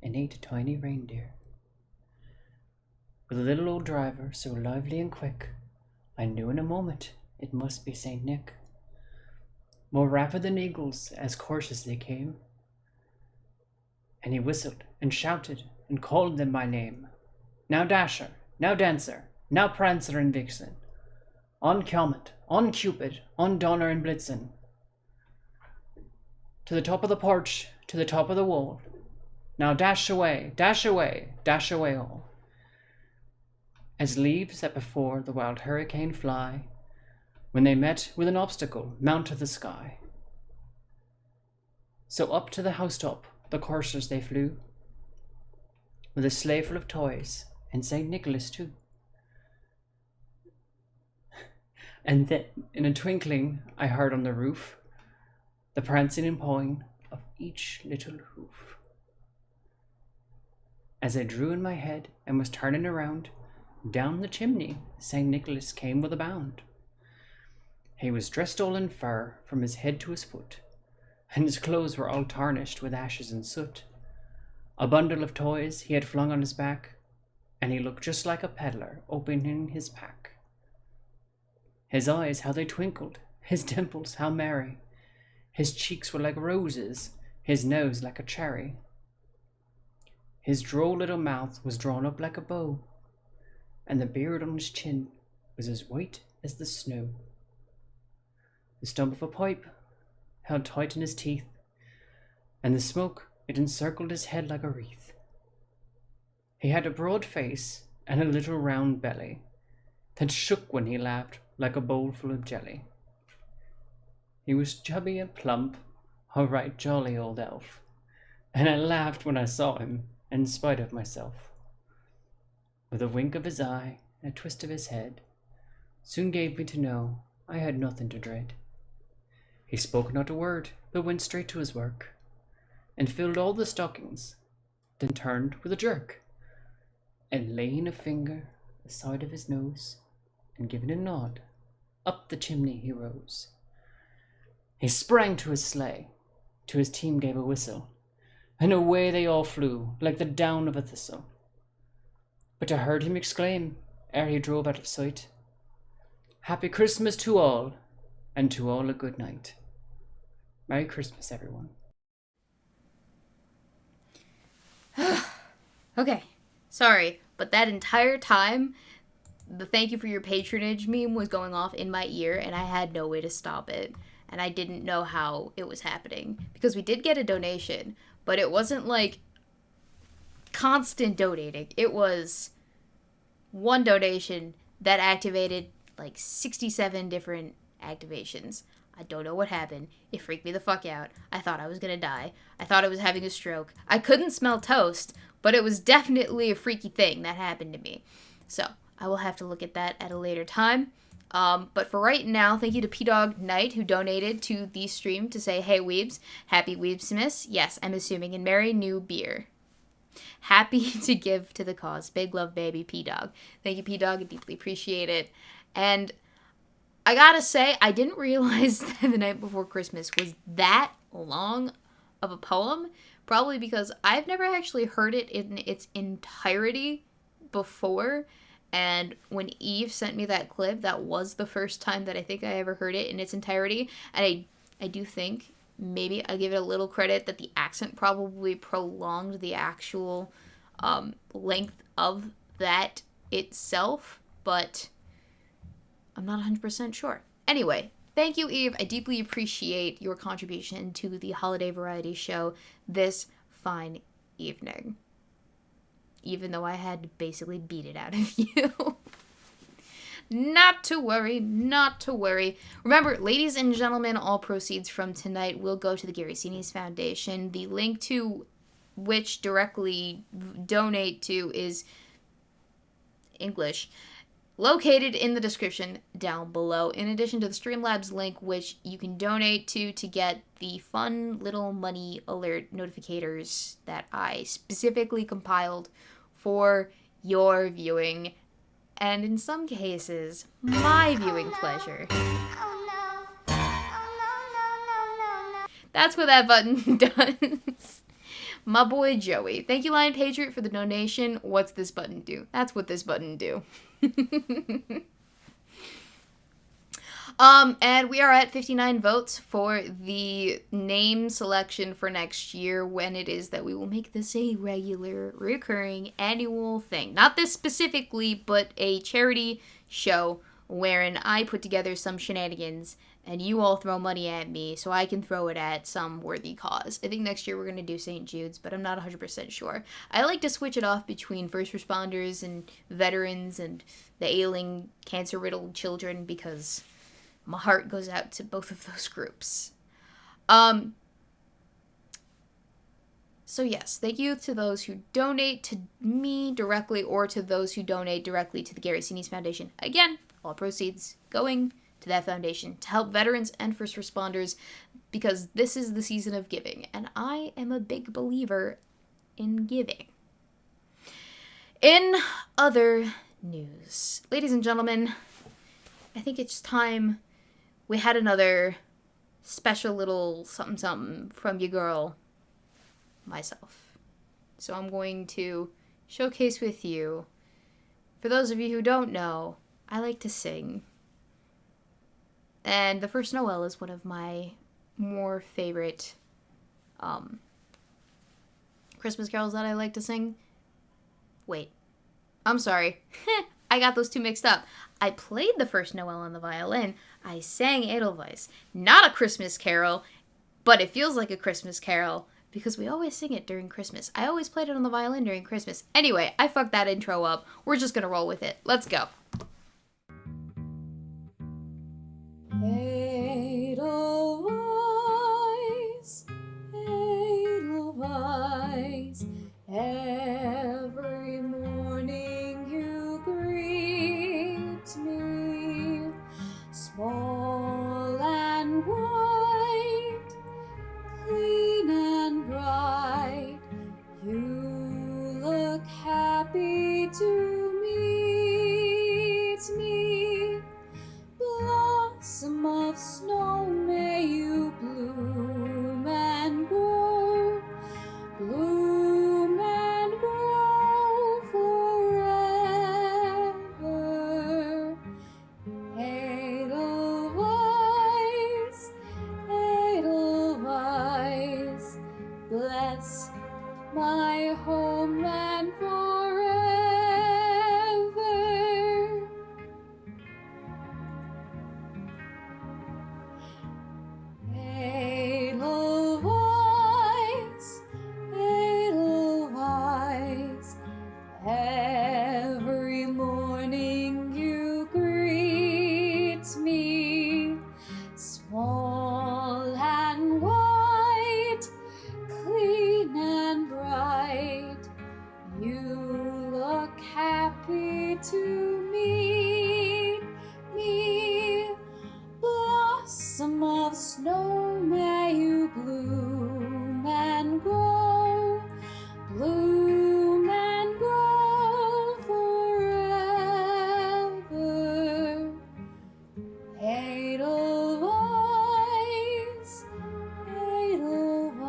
and 8 tiny reindeer. With a little old driver so lively and quick, I knew in a moment it must be Saint Nick. More rapid than eagles as courses they came, and he whistled and shouted and called them by name. Now Dasher, now Dancer, now Prancer and Vixen, on Comet, on Cupid, on Donner and Blitzen. To the top of the porch, to the top of the wall. Now dash away, dash away, dash away all. As leaves that before the wild hurricane fly, when they met with an obstacle mount to the sky. So up to the housetop the coursers they flew, with a sleigh full of toys, and St. Nicholas too. And then, in a twinkling, I heard on the roof the prancing and pawing of each little hoof. As I drew in my head and was turning around, down the chimney St. Nicholas came with a bound. He was dressed all in fur from his head to his foot, and his clothes were all tarnished with ashes and soot. A bundle of toys he had flung on his back, and he looked just like a peddler opening his pack. His eyes, how they twinkled, his dimples, how merry. His cheeks were like roses, his nose like a cherry. His droll little mouth was drawn up like a bow, and the beard on his chin was as white as the snow. The stump of a pipe held tight in his teeth, and the smoke, it encircled his head like a wreath. He had a broad face and a little round belly that shook when he laughed like a bowl full of jelly. He was chubby and plump, a right jolly old elf, and I laughed when I saw him, in spite of myself. With a wink of his eye and a twist of his head, soon gave me to know I had nothing to dread. He spoke not a word, but went straight to his work, and filled all the stockings, then turned with a jerk, and laying a finger aside of his nose, and giving a nod, up the chimney he rose. He sprang to his sleigh, to his team gave a whistle, and away they all flew like the down of a thistle. But I heard him exclaim, ere he drove out of sight, "Happy Christmas to all, and to all a good night." Merry Christmas, everyone. Okay, sorry, but that entire time, the thank you for your patronage meme was going off in my ear, and I had no way to stop it. And I didn't know how it was happening. Because we did get a donation, but it wasn't like constant donating. It was one donation that activated like 67 different activations. I don't know what happened. It freaked me the fuck out. I thought I was gonna die. I thought I was having a stroke. I couldn't smell toast, but it was definitely a freaky thing that happened to me. So, I will have to look at that at a later time. But for right now, thank you to P-Dog Knight, who donated to the stream to say, "Hey Weebs, happy Weebsmas." Yes, I'm assuming, and merry new beer. Happy to give to the cause. Big love, baby, P-Dog. Thank you, P-Dog. I deeply appreciate it. And I gotta say, I didn't realize that The Night Before Christmas was that long of a poem, probably because I've never actually heard it in its entirety before. And when Eve sent me that clip, that was the first time that I think I ever heard it in its entirety. And I do think, maybe I give it a little credit, that the accent probably prolonged the actual length of that itself. But I'm not 100% sure. Anyway, thank you, Eve. I deeply appreciate your contribution to the holiday variety show this fine evening. Even though I had to basically beat it out of you. Not to worry, not to worry. Remember, ladies and gentlemen, all proceeds from tonight will go to the Gary Sinise Foundation. The link to which directly donate to is English, located in the description down below, in addition to the Streamlabs link, which you can donate to get the fun little money alert notificators that I specifically compiled for your viewing, and in some cases, my viewing pleasure. That's what that button does. My boy Joey. Thank you, Lion Patriot, for the donation. What's this button do? That's what this button do. And we are at 59 votes for the name selection for next year, when it is that we will make this a regular, recurring, annual thing. Not this specifically, but a charity show wherein I put together some shenanigans and you all throw money at me so I can throw it at some worthy cause. I think next year we're going to do St. Jude's, but I'm not 100% sure. I like to switch it off between first responders and veterans and the ailing, cancer-riddled children, because my heart goes out to both of those groups. So yes, thank you to those who donate to me directly or to those who donate directly to the Gary Sinise Foundation. Again, all proceeds going to that foundation to help veterans and first responders, because this is the season of giving, and I am a big believer in giving. In other news, ladies and gentlemen, I think it's time we had another special little something something from your girl, myself. So I'm going to showcase with you, for those of you who don't know, I like to sing. And The First Noel is one of my more favorite Christmas carols that I like to sing. Wait, I'm sorry. I got those two mixed up. I played The First Noel on the violin. I sang Edelweiss. Not a Christmas carol, but it feels like a Christmas carol because we always sing it during Christmas. I always played it on the violin during Christmas. Anyway, I fucked that intro up. We're just gonna roll with it. Let's go. Edelweiss, Edelweiss, every morning you greet me, small and white, clean and bright, you look happy to meet me. Blossom of snow, may you bloom and grow, bloom and grow forever. Edelweiss, Edelweiss, bless my homeland forever. Edelweiss, Edelweiss, every morning you greet me, small and white, clean and bright, you look happy to meet me. Blossom of snow, may you bloom and grow, bloom and grow forever. Edelweiss,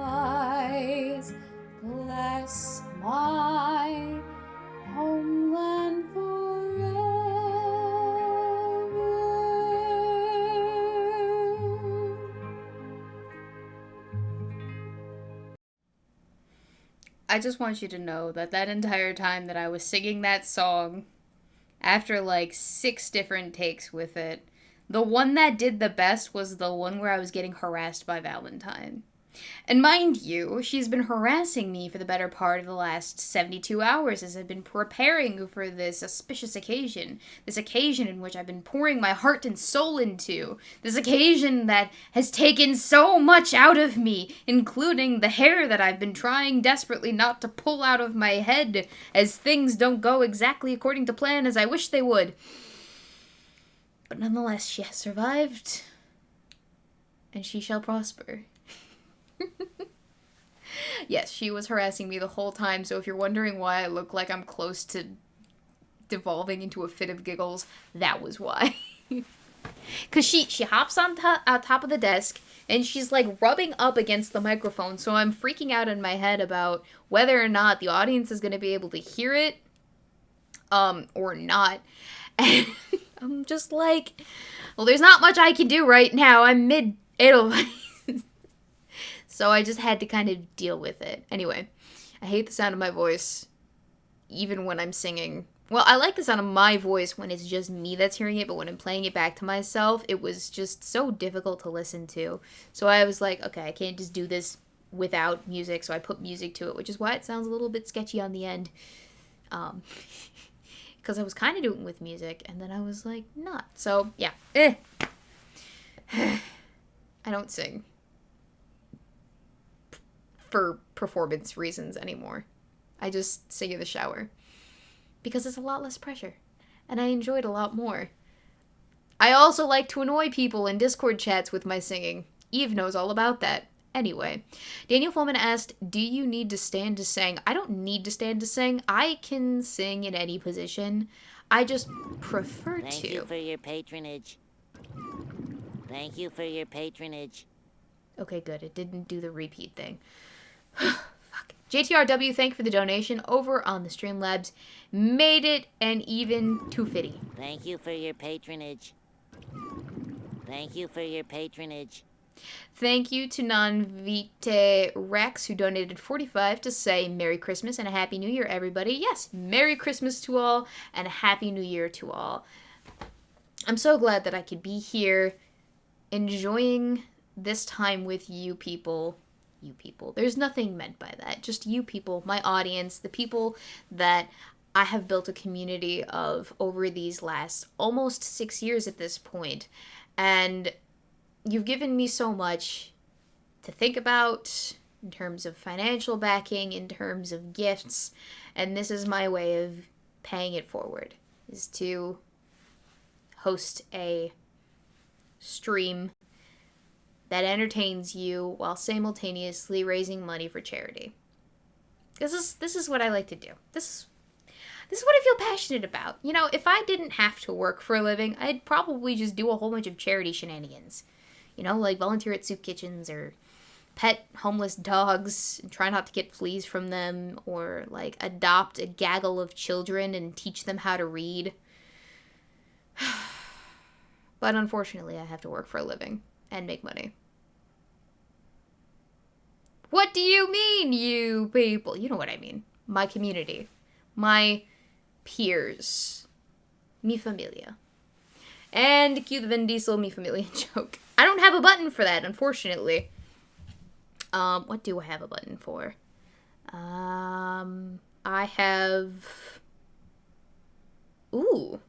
Edelweiss, bless my homeland forever. I just want you to know that that entire time that I was singing that song, after like 6 different takes with it, the one that did the best was the one where I was getting harassed by Valentine. And mind you, she's been harassing me for the better part of the last 72 hours as I've been preparing for this auspicious occasion. This occasion in which I've been pouring my heart and soul into. This occasion that has taken so much out of me, including the hair that I've been trying desperately not to pull out of my head as things don't go exactly according to plan as I wish they would. But nonetheless, she has survived, and she shall prosper. Yes, she was harassing me the whole time, so if you're wondering why I look like I'm close to devolving into a fit of giggles, that was why. Because she hops on top of the desk, and she's, like, rubbing up against the microphone, so I'm freaking out in my head about whether or not the audience is going to be able to hear it, or not. And I'm just like, well, there's not much I can do right now. I'm mid-Edelweiss. So I just had to kind of deal with it. Anyway, I hate the sound of my voice, even when I'm singing. Well, I like the sound of my voice when it's just me that's hearing it, but when I'm playing it back to myself, it was just so difficult to listen to. So I was like, okay, I can't just do this without music, so I put music to it, which is why it sounds a little bit sketchy on the end. Because I was kind of doing it with music, and then I was like, not. So, yeah. I don't sing for performance reasons anymore. I just sing in the shower. Because it's a lot less pressure. And I enjoy it a lot more. I also like to annoy people in Discord chats with my singing. Eve knows all about that. Anyway, Daniel Foreman asked, do you need to stand to sing? I don't need to stand to sing. I can sing in any position. I just prefer to. Thank you for your patronage. Thank you for your patronage. Okay, good. It didn't do the repeat thing. Fuck. JTRW, thank you for the donation over on the Streamlabs. Made it an even 250. Thank you for your patronage. Thank you for your patronage. Thank you to Nonvite Rex, who donated 45 to say Merry Christmas and a Happy New Year, everybody. Yes, Merry Christmas to all and a Happy New Year to all. I'm so glad that I could be here enjoying this time with you people. You people. There's nothing meant by that. Just you people, my audience, the people that I have built a community of over these last almost 6 years at this point. And you've given me so much to think about in terms of financial backing, in terms of gifts, and this is my way of paying it forward, is to host a stream that entertains you while simultaneously raising money for charity. This is what I like to do. This is what I feel passionate about. You know, if I didn't have to work for a living, I'd probably just do a whole bunch of charity shenanigans. You know, like volunteer at soup kitchens or pet homeless dogs and try not to get fleas from them, or like adopt a gaggle of children and teach them how to read. But unfortunately, I have to work for a living and make money. What do you mean, you people? You know what I mean. My community. My peers. Mi familia. And cue the Vin Diesel Mi familia joke. I don't have a button for that, unfortunately. What do I have a button for? I have... Ooh.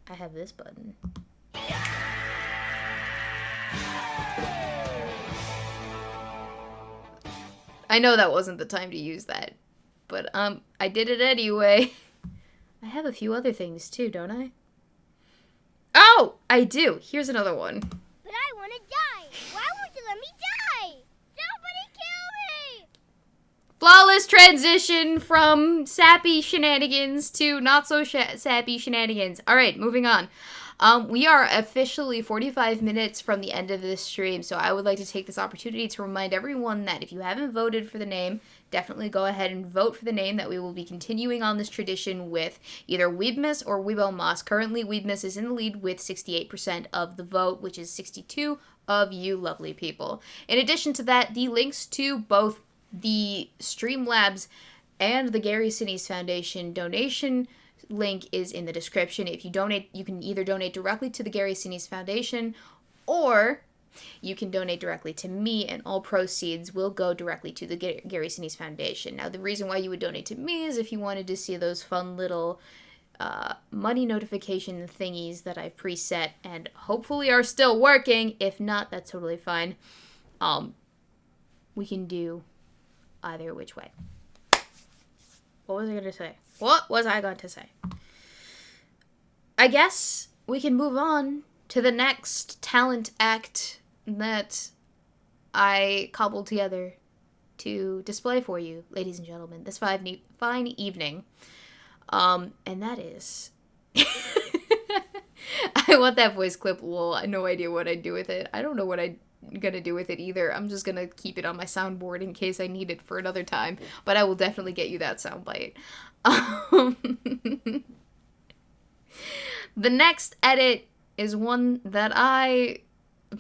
I have this button. I know that wasn't the time to use that, but I did it anyway. I have a few other things too, don't I? Oh, I do. Here's another one. But I want to die. Why won't you let me die? Somebody kill me! Flawless transition from sappy shenanigans to not so sappy shenanigans. All right, moving on. We are officially 45 minutes from the end of this stream, so I would like to take this opportunity to remind everyone that if you haven't voted for the name, definitely go ahead and vote for the name, that we will be continuing on this tradition with either Weebmas or Weebo. Currently, Weebmas is in the lead with 68% of the vote, which is 62 of you lovely people. In addition to that, the links to both the Streamlabs and the Gary Sinise Foundation donation link is in the description. If you donate, you can either donate directly to the Gary Sinise Foundation, or you can donate directly to me, and all proceeds will go directly to the Gary Sinise Foundation. Now, the reason why you would donate to me is if you wanted to see those fun little money notification thingies that I've preset and hopefully are still working. If not, that's totally fine. We can do either which way. What was I going to say? What was I going to say? I guess we can move on to the next talent act that I cobbled together to display for you, ladies and gentlemen, this fine evening. And that is... I want that voice clip, lol. I have no idea what I'd do with it. I don't know what I'm gonna do with it either. I'm just gonna keep it on my soundboard in case I need it for another time. But I will definitely get you that soundbite. The next edit is one that I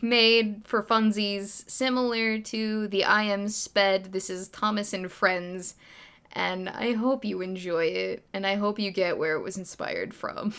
made for funsies, similar to the I Am Sped. This is Thomas and Friends, and I hope you enjoy it, and I hope you get where it was inspired from.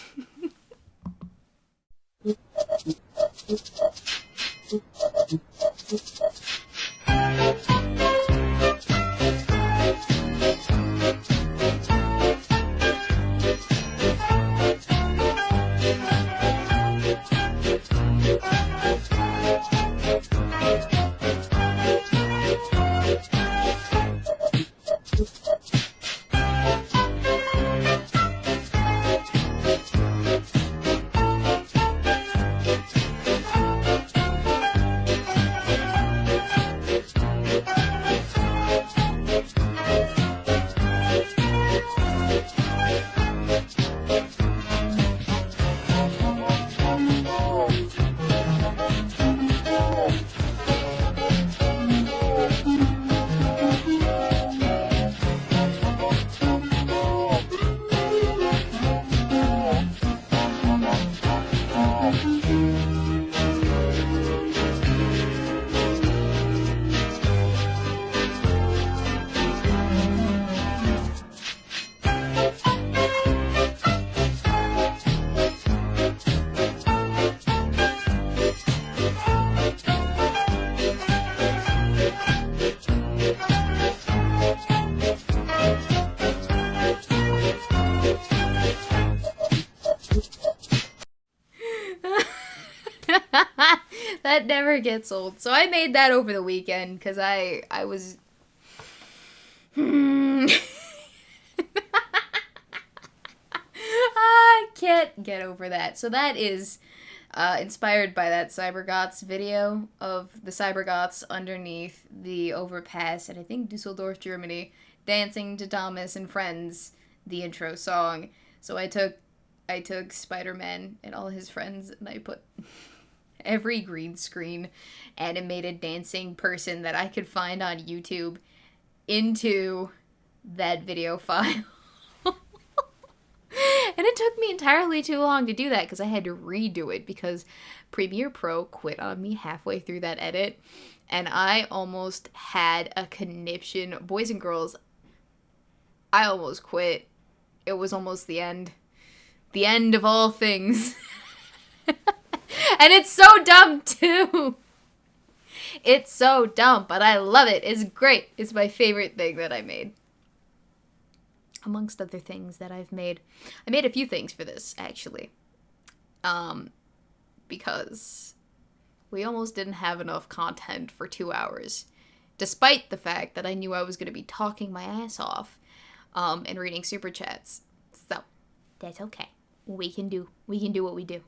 That never gets old. So I made that over the weekend because I was... I can't get over that. So that is inspired by that Cybergots video of the Cybergots underneath the overpass in, I think, Dusseldorf, Germany, dancing to Thomas and Friends, the intro song. So I took Spider-Man and all his friends, and I put every green screen animated dancing person that I could find on YouTube into that video file. And it took me entirely too long to do that because I had to redo it because Premiere Pro quit on me halfway through that edit, and I almost had a conniption. Boys and girls, I almost quit. It was almost the end. The end of all things. And it's so dumb, too. It's so dumb, but I love it. It's great. It's my favorite thing that I made. Amongst other things that I've made. I made a few things for this, actually. Because we almost didn't have enough content for 2 hours. Despite the fact that I knew I was going to be talking my ass off and reading super chats. So, that's okay. We can do what we do.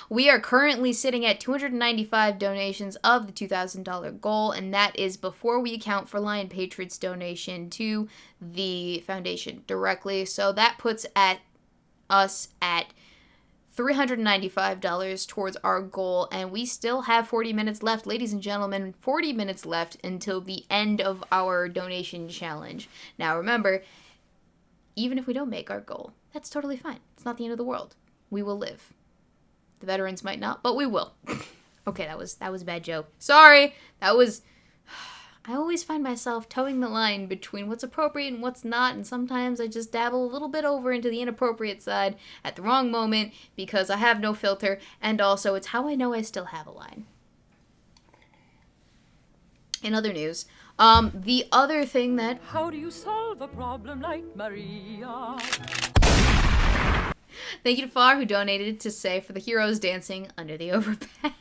We are currently sitting at 295 donations of the $2,000 goal, and that is before we account for Lion Patriot's donation to the foundation directly. So that puts us at $395 towards our goal, and we still have 40 minutes left, ladies and gentlemen, 40 minutes left until the end of our donation challenge. Now remember, even if we don't make our goal, that's totally fine. It's not the end of the world. We will live. The veterans might not, but we will. Okay, that was a bad joke. Sorry. I always find myself towing the line between what's appropriate and what's not, and sometimes I just dabble a little bit over into the inappropriate side at the wrong moment because I have no filter, and also it's how I know I still have a line. In other news, the other thing that... How do you solve a problem like Maria? Thank you to Far, who donated to say for the heroes dancing under the overpass.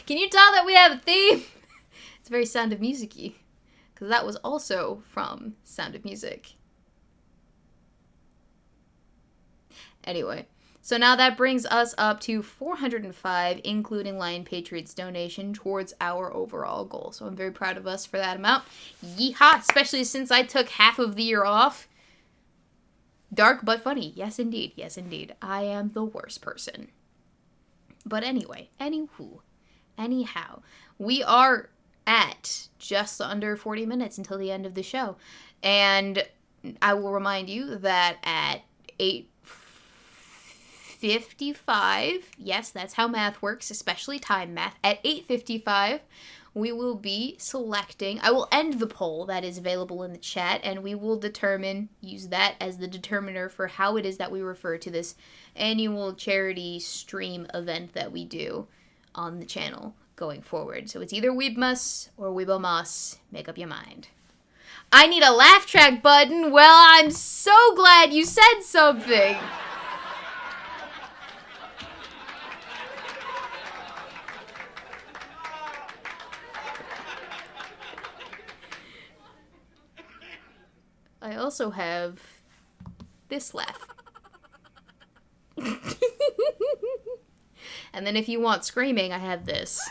Can you tell that we have a theme? It's very Sound of Music-y, because that was also from Sound of Music. Anyway, so now that brings us up to 405, including Lion Patriot's donation towards our overall goal. So I'm very proud of us for that amount. Yeehaw! Especially since I took half of the year off. Dark but funny. Yes, indeed. Yes, indeed. I am the worst person. But anyway, anyhow, we are at just under 40 minutes until the end of the show. And I will remind you that at 8:55, yes, that's how math works, especially time math. At 8:55, we will be selecting, I will end the poll that is available in the chat, and we will use that as the determiner for how it is that we refer to this annual charity stream event that we do on the channel going forward. So it's either Weebmas or Weebomas. Make up your mind. I need a laugh track button. Well, I'm so glad you said something. I also have this laugh. And then if you want screaming, I have this.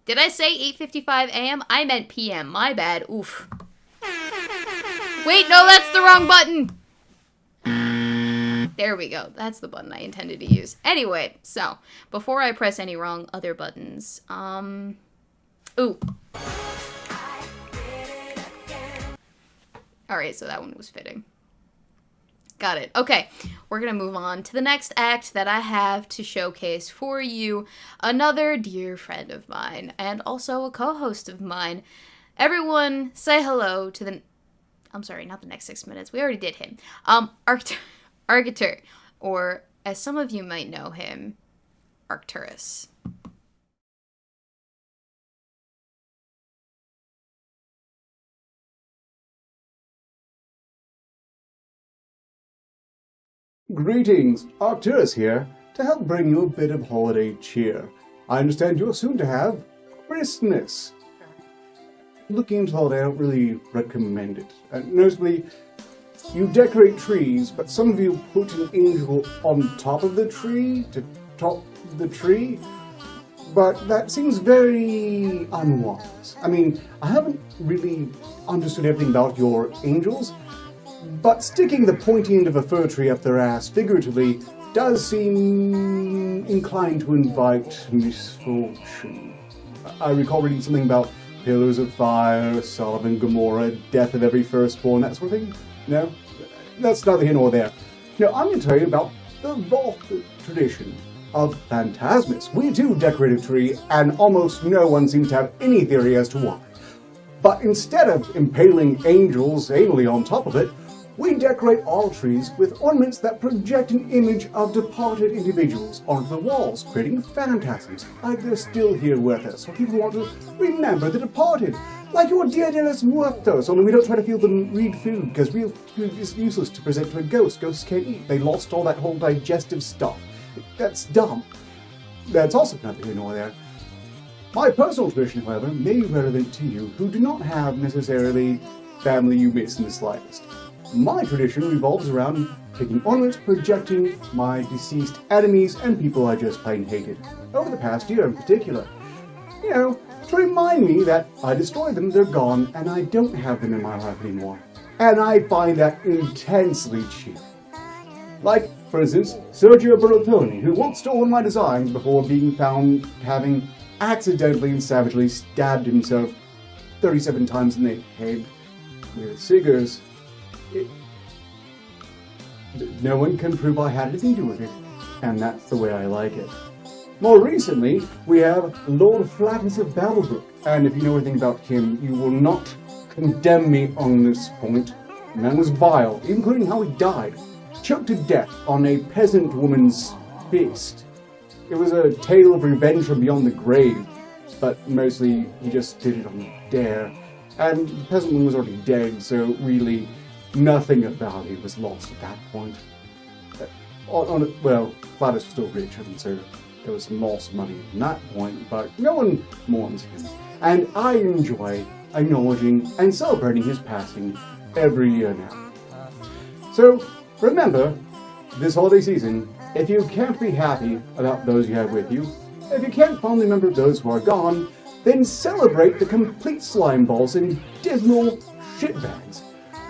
Did I say 8:55 a.m.? I meant p.m. My bad. Oof. Wait, no, that's the wrong button. There we go. That's the button I intended to use. Anyway, so before I press any wrong other buttons, ooh. Alright, so that one was fitting. Got it. Okay, we're gonna move on to the next act that I have to showcase for you. Another dear friend of mine, and also a co-host of mine. Everyone, say hello to the... I'm sorry, not the next 6 minutes. We already did him. Arcturus, or as some of you might know him, Arcturus. Greetings, Arcturus here, to help bring you a bit of holiday cheer. I understand you're soon to have Christmas. Looking into holiday, I don't really recommend it. Notably, you decorate trees, but some of you put an angel on top of the tree to top the tree. But that seems very unwise. I mean, I haven't really understood everything about your angels, but sticking the pointy end of a fir tree up their ass, figuratively, does seem inclined to invite misfortune. I recall reading something about pillars of fire, Sodom and Gomorrah, death of every firstborn, that sort of thing. No? That's neither here nor there. No, I'm going to tell you about the Voth tradition of phantasmus. We too decorate a tree, and almost no one seems to have any theory as to why. But instead of impaling angels anally on top of it, we decorate all trees with ornaments that project an image of departed individuals onto the walls, creating phantasms, like they're still here with us, or people want to remember the departed, like your Dia de los Muertos, only we don't try to feel them read food, because real food is useless to present to a ghost. Ghosts can't eat. They lost all that whole digestive stuff. That's dumb. That's also neither here nor there. My personal tradition, however, may be relevant to you who do not have necessarily family you miss in the slightest. My tradition revolves around taking ornaments projecting my deceased enemies and people I just plain hated, over the past year in particular. You know, to remind me that I destroyed them, they're gone, and I don't have them in my life anymore. And I find that intensely cheap. Like, for instance, Sergio Bertoni, who once stole one of my designs before being found having accidentally and savagely stabbed himself 37 times in the head with scissors. No one can prove I had anything to do with it, and that's the way I like it. More recently, we have Lord Flatus of Babelbrook, and if you know anything about him, you will not condemn me on this point. The man was vile, including how he died, choked to death on a peasant woman's fist. It was a tale of revenge from beyond the grave, but mostly he just did it on a dare, and the peasant woman was already dead, so really nothing of value was lost at that point. Well, Flatus was still rich, and so there was some loss of money from that point, but no one mourns him. And I enjoy acknowledging and celebrating his passing every year now. So, remember, this holiday season, if you can't be happy about those you have with you, if you can't fondly remember those who are gone, then celebrate the complete slime balls and dismal shitbags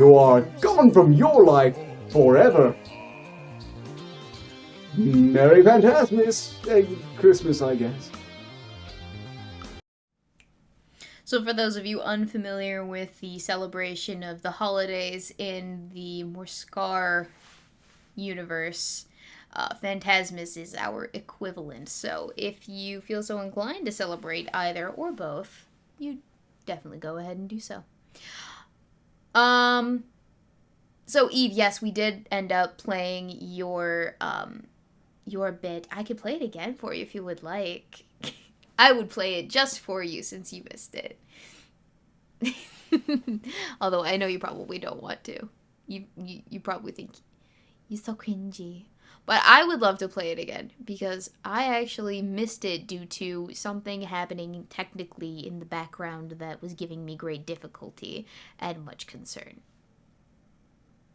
who are gone from your life forever. Merry Fantasmus, Christmas, I guess. So for those of you unfamiliar with the celebration of the holidays in the Morskar universe, Phantasmus is our equivalent. So if you feel so inclined to celebrate either or both, you definitely go ahead and do so. So Eve, yes, we did end up playing your bit. I could play it again for you if you would like. I would play it just for you since you missed it. Although I know you probably don't want to. You probably think you're so cringy. But I would love to play it again because I actually missed it due to something happening technically in the background that was giving me great difficulty and much concern.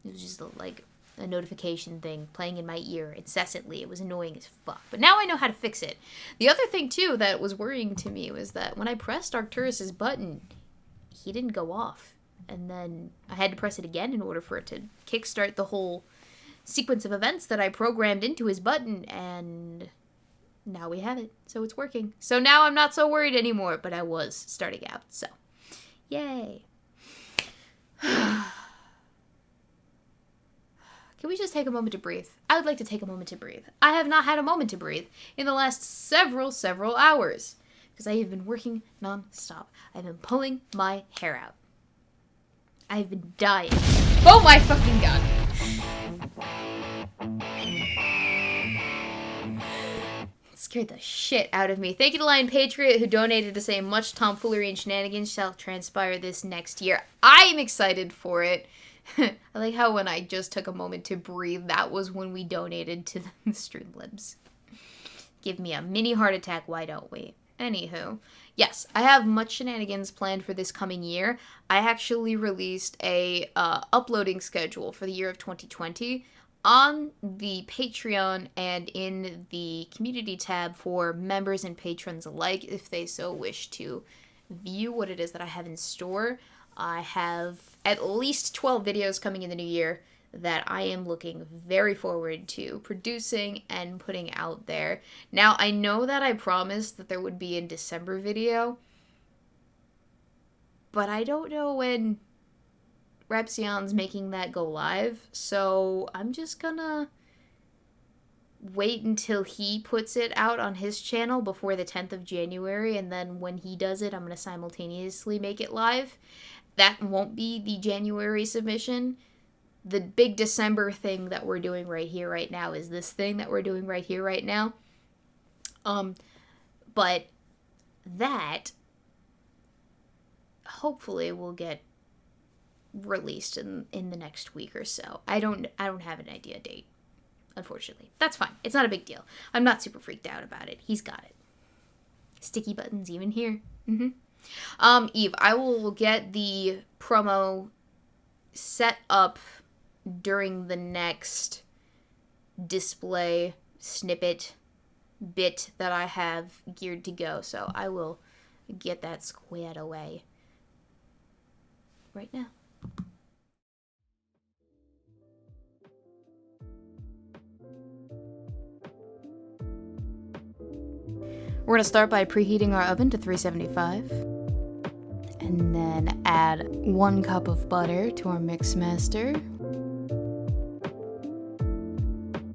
It was just like a notification thing playing in my ear incessantly. It was annoying as fuck. But now I know how to fix it. The other thing too that was worrying to me was that when I pressed Arcturus's button, he didn't go off. And then I had to press it again in order for it to kickstart the whole sequence of events that I programmed into his button, and now we have it. So it's working. So now I'm not so worried anymore, but I was starting out. So, yay. Can we just take a moment to breathe? I would like to take a moment to breathe. I have not had a moment to breathe in the last several hours because I have been working non-stop. I've been pulling my hair out. I've been dying. Oh my fucking god. It scared the shit out of me. Thank you to Lion Patriot who donated to say much tomfoolery and shenanigans shall transpire this next year. I'm excited for it. I like how when I just took a moment to breathe, that was when we donated to the Streamlabs. Give me a mini heart attack, why don't we? Anywho, yes, I have much shenanigans planned for this coming year. I actually released a uploading schedule for the year of 2020 on the Patreon and in the community tab for members and patrons alike if they so wish to view what it is that I have in store. I have at least 12 videos coming in the new year that I am looking very forward to producing and putting out there. Now, I know that I promised that there would be a December video, but I don't know when Repsion's making that go live, so I'm just gonna wait until he puts it out on his channel before the 10th of January, and then when he does it, I'm gonna simultaneously make it live. That won't be the January submission. The big December thing that we're doing right here, right now, is this thing that we're doing right here, right now. But that hopefully will get released in the next week or so. I don't have an idea date, unfortunately. That's fine. It's not a big deal. I'm not super freaked out about it. He's got it. Sticky buttons even here. Eve, I will get the promo set up during the next display snippet bit that I have geared to go, so I will get that squared away right now. We're going to start by preheating our oven to 375 and then add 1 cup of butter to our mix master.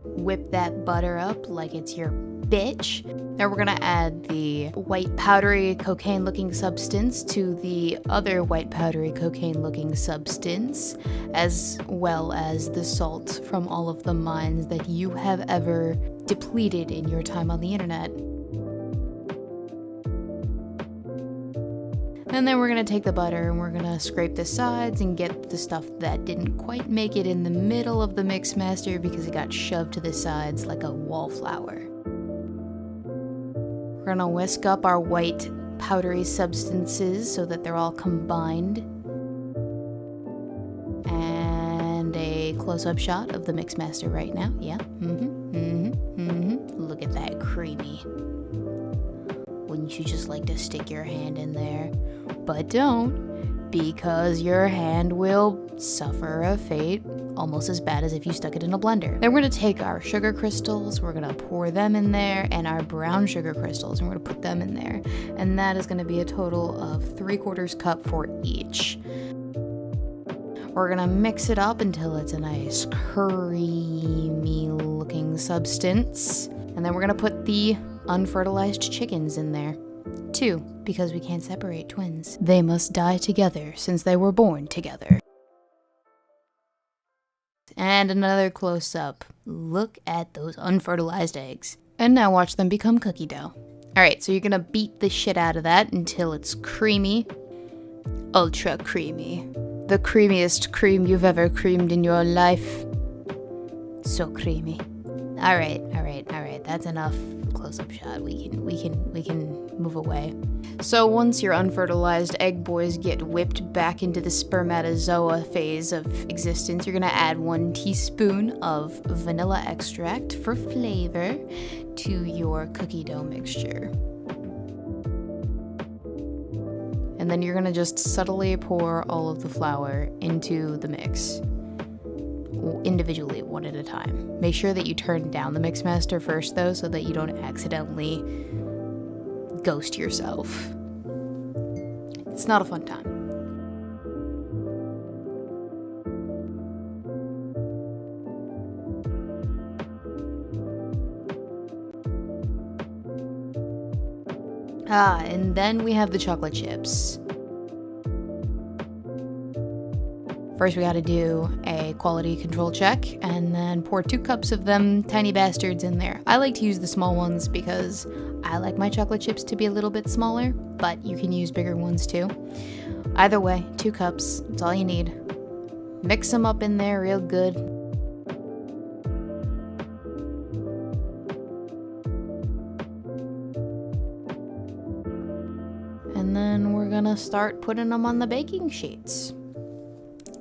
Whip that butter up like it's your bitch. Now we're gonna add the white powdery cocaine looking substance to the other white powdery cocaine looking substance, as well as the salt from all of the mines that you have ever depleted in your time on the internet. And then we're going to take the butter and we're going to scrape the sides and get the stuff that didn't quite make it in the middle of the mix master because it got shoved to the sides like a wallflower. We're going to whisk up our white powdery substances so that they're all combined. And a close-up shot of the mix master right now. Yeah. Look at that creamy. Wouldn't you just like to stick your hand in there? But don't, because your hand will suffer a fate almost as bad as if you stuck it in a blender. Then we're gonna take our sugar crystals, we're gonna pour them in there, and our brown sugar crystals, and we're gonna put them in there. And that is gonna be a total of 3/4 cup for each. We're gonna mix it up until it's a nice creamy looking substance. And then we're gonna put the unfertilized chickens in there. 2, because we can't separate twins. They must die together since they were born together. And another close up. Look at those unfertilized eggs. And now watch them become cookie dough. Alright, so you're gonna beat the shit out of that until it's creamy. Ultra creamy. The creamiest cream you've ever creamed in your life. So creamy. Alright. That's enough close-up shot. We can move away. So once your unfertilized egg boys get whipped back into the spermatozoa phase of existence, you're gonna add 1 teaspoon of vanilla extract for flavor to your cookie dough mixture. And then you're gonna just subtly pour all of the flour into the mix. Individually, one at a time. Make sure that you turn down the Mixmaster first though, so that you don't accidentally ghost yourself. It's not a fun time. And then we have the chocolate chips. First we gotta do a quality control check and then pour 2 cups of them tiny bastards in there. I like to use the small ones because I like my chocolate chips to be a little bit smaller, but you can use bigger ones too. Either way, 2 cups, that's all you need. Mix them up in there real good. And then we're gonna start putting them on the baking sheets.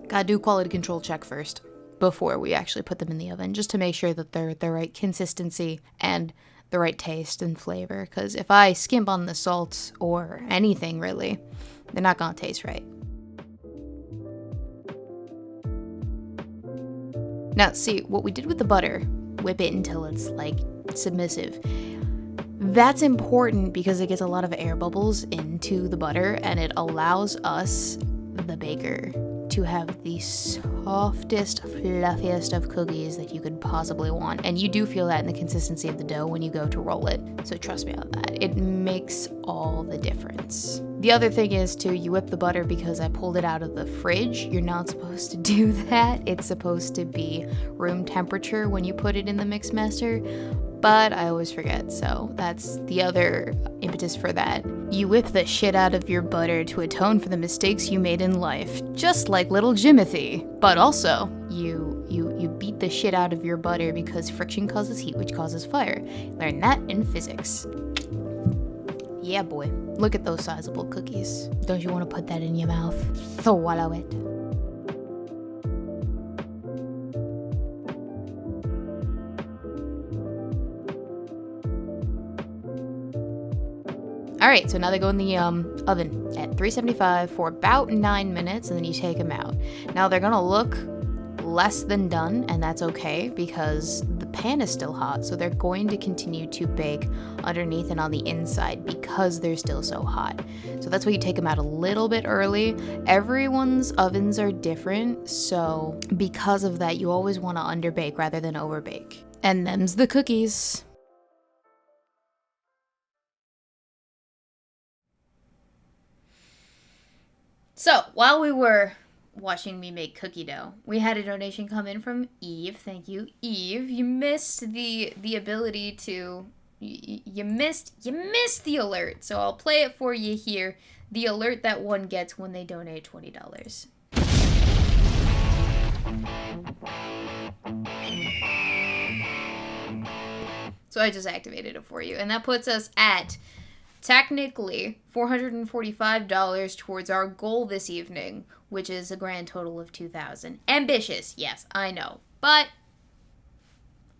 Gotta do quality control check first before we actually put them in the oven, just to make sure that they're the right consistency and the right taste and flavor, because if I skimp on the salt or anything really, they're not gonna taste right. Now see, what we did with the butter, whip it until it's like submissive. That's important because it gets a lot of air bubbles into the butter and it allows us, the baker, to have the softest, fluffiest of cookies that you could possibly want. And you do feel that in the consistency of the dough when you go to roll it. So trust me on that. It makes all the difference. The other thing is too, you whip the butter because I pulled it out of the fridge. You're not supposed to do that. It's supposed to be room temperature when you put it in the Mixmaster. But I always forget, so that's the other impetus for that. You whip the shit out of your butter to atone for the mistakes you made in life, just like little Jimothy. But also, you beat the shit out of your butter because friction causes heat, which causes fire. Learn that in physics. Yeah, boy. Look at those sizable cookies. Don't you want to put that in your mouth? Swallow it. Alright, so now they go in the oven at 375 for about 9 minutes, and then you take them out. Now they're gonna look less than done, and that's okay because the pan is still hot, so they're going to continue to bake underneath and on the inside because they're still so hot. So that's why you take them out a little bit early. Everyone's ovens are different, so because of that, you always want to underbake rather than overbake. And them's the cookies. So, while we were watching me make cookie dough, we had a donation come in from Eve. Thank you, Eve. You missed the ability to... You missed the alert. So I'll play it for you here. The alert that one gets when they donate $20. So I just activated it for you. And that puts us at... technically, $445 towards our goal this evening, which is a grand total of $2,000. Ambitious, yes, I know, but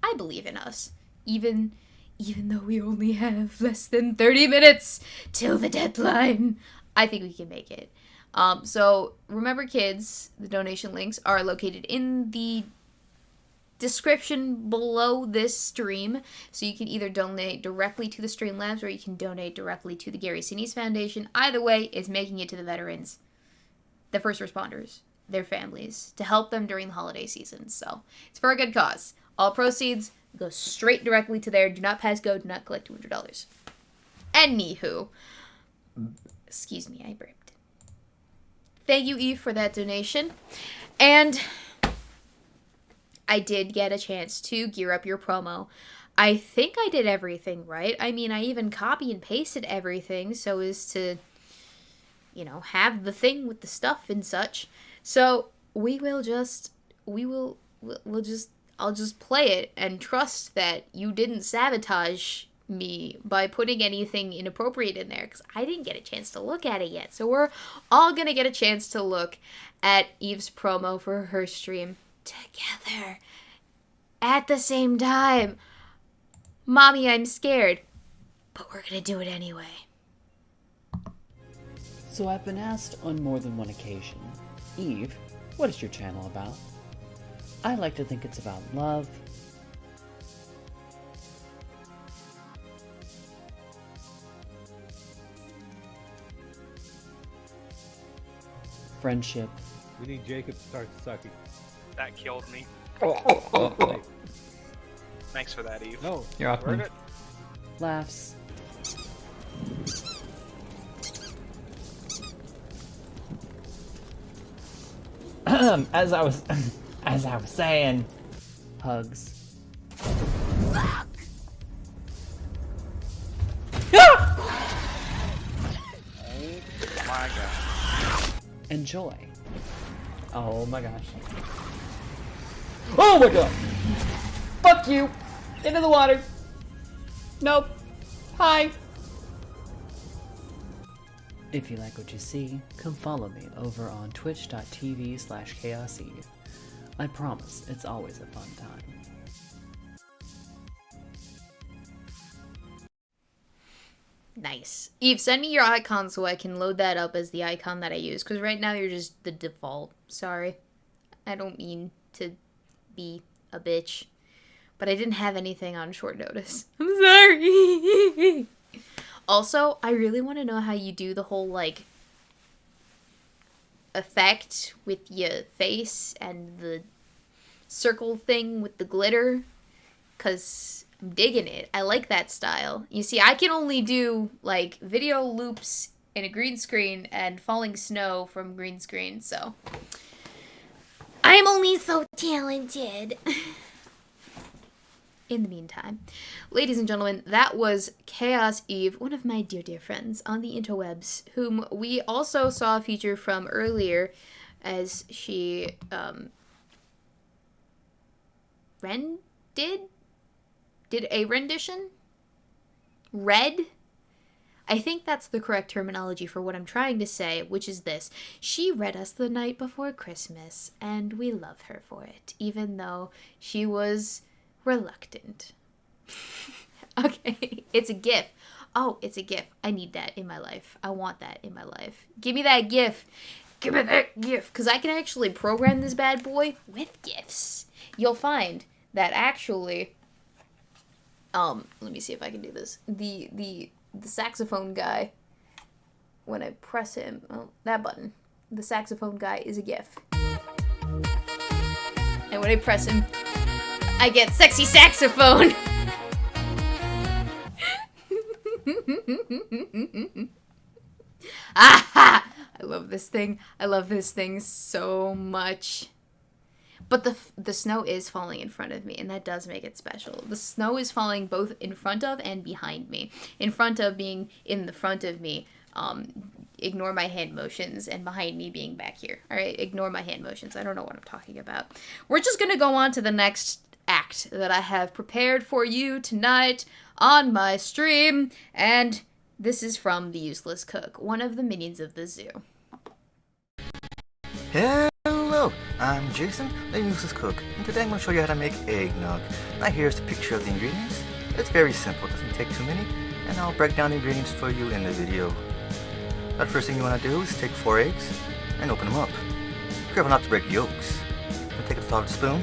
I believe in us. Even though we only have less than 30 minutes till the deadline, I think we can make it. So remember, kids, the donation links are located in the description below this stream, so you can either donate directly to the Streamlabs or you can donate directly to the Gary Sinise Foundation. Either way, it's making it to the veterans, the first responders, their families, to help them during the holiday season. So it's for a good cause. All proceeds go straight directly to there. Do not pass go. Do not collect $200. Anywho, excuse me, I burped. Thank you, Eve, for that donation. And I did get a chance to gear up your promo. I think I did everything right. I mean, I even copy and pasted everything so as to, you know, have the thing with the stuff and such. So I'll just play it and trust that you didn't sabotage me by putting anything inappropriate in there, because I didn't get a chance to look at it yet. So we're all gonna get a chance to look at Eve's promo for her stream together at the same time. Mommy, I'm scared, but we're gonna do it anyway. So I've been asked on more than one occasion, Eve, what is your channel about? I like to think it's about love, friendship. We need Jacob to start sucking. That killed me. Oh. Thanks for that, Eve. No, you're welcome. Laughs. As I was saying, hugs. Fuck! Oh my gosh. Enjoy. Oh my gosh. Oh my god! Fuck you! Into the water! Nope. Hi! If you like what you see, come follow me over on twitch.tv/chaoseve. I promise it's always a fun time. Nice. Eve, send me your icon so I can load that up as the icon that I use, because right now you're just the default. Sorry. I don't mean to be a bitch, but I didn't have anything on short notice. I'm sorry. Also, I really want to know how you do the whole, like, effect with your face and the circle thing with the glitter, because I'm digging it. I like that style. You see, I can only do, like, video loops in a green screen and falling snow from green screen, so I'm only so talented. In the meantime, ladies and gentlemen, that was Chaos Eve, one of my dear friends on the interwebs, whom we also saw a feature from earlier as she, did a rendition? Read? I think that's the correct terminology for what I'm trying to say, which is this. She read us The Night Before Christmas, and we love her for it, even though she was reluctant. Okay, it's a GIF. Oh, it's a GIF. I need that in my life. I want that in my life. Give me that GIF. Give me that GIF. Because I can actually program this bad boy with GIFs. You'll find that actually, let me see if I can do this. The saxophone guy, when I press him, oh, that button, the saxophone guy is a GIF. And when I press him, I get sexy saxophone. Aha! I love this thing. I love this thing so much. But the snow is falling in front of me, and that does make it special. The snow is falling both in front of and behind me. In front of being in the front of me, ignore my hand motions, and behind me being back here. All right, ignore my hand motions. I don't know what I'm talking about. We're just gonna go on to the next act that I have prepared for you tonight on my stream, and this is from the Useless Cook, one of the minions of the zoo. Hello, I'm Jason, the Useless Cook, and today I'm going to show you how to make eggnog. Now here's the picture of the ingredients. It's very simple, it doesn't take too many, and I'll break down the ingredients for you in the video. The first thing you want to do is take 4 eggs and open them up. Careful not to break yolks. Then take a soft spoon,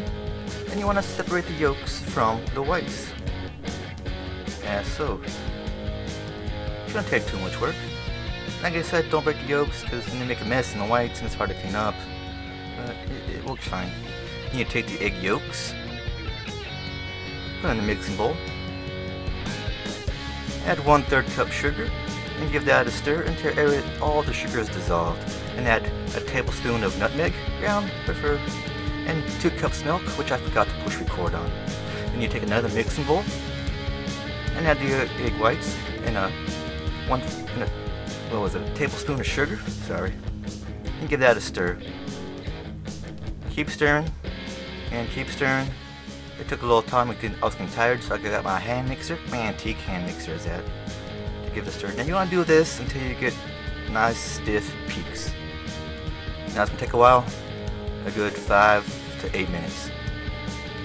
and you want to separate the yolks from the whites. As so. Shouldn't take too much work. Like I said, don't break the yolks because then they make a mess in the whites and it's hard to clean up. But it works fine. You take the egg yolks, put in the mixing bowl, add 1/3 cup sugar, and give that a stir until all the sugar is dissolved. And add a tablespoon of nutmeg, ground pepper, and 2 cups milk, which I forgot to push record on. Then you take another mixing bowl and add the egg whites and a tablespoon of sugar, and give that a stir. Keep stirring and keep stirring. It took a little time. I was getting tired, so I got my hand mixer. My antique hand mixer is that, to give it a stir. Now you want to do this until you get nice stiff peaks. Now it's going to take a while, a good 5 to 8 minutes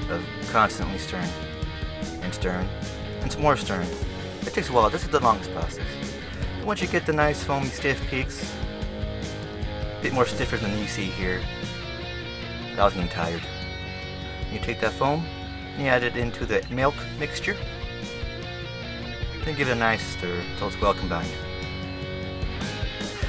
of constantly stirring and stirring and some more stirring. It takes a while. This is the longest process. And once you get the nice foamy stiff peaks, a bit more stiffer than you see here, I was getting tired. You take that foam and you add it into the milk mixture. Then give it a nice stir until it's well combined.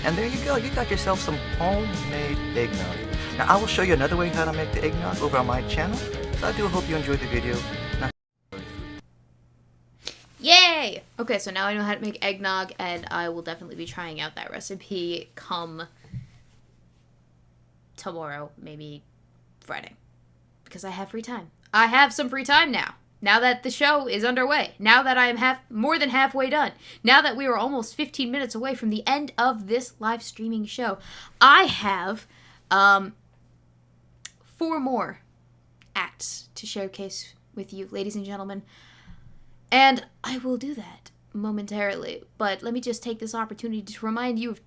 And there you go, you got yourself some homemade eggnog. Now I will show you another way how to make the eggnog over on my channel. So I do hope you enjoyed the video. Yay! Okay, so now I know how to make eggnog, and I will definitely be trying out that recipe come tomorrow, maybe Friday. Because I have free time. I have some free time now. Now that the show is underway. Now that I am more than halfway done. Now that we are almost 15 minutes away from the end of this live streaming show. I have 4 more acts to showcase with you, ladies and gentlemen. And I will do that momentarily. But let me just take this opportunity to remind you of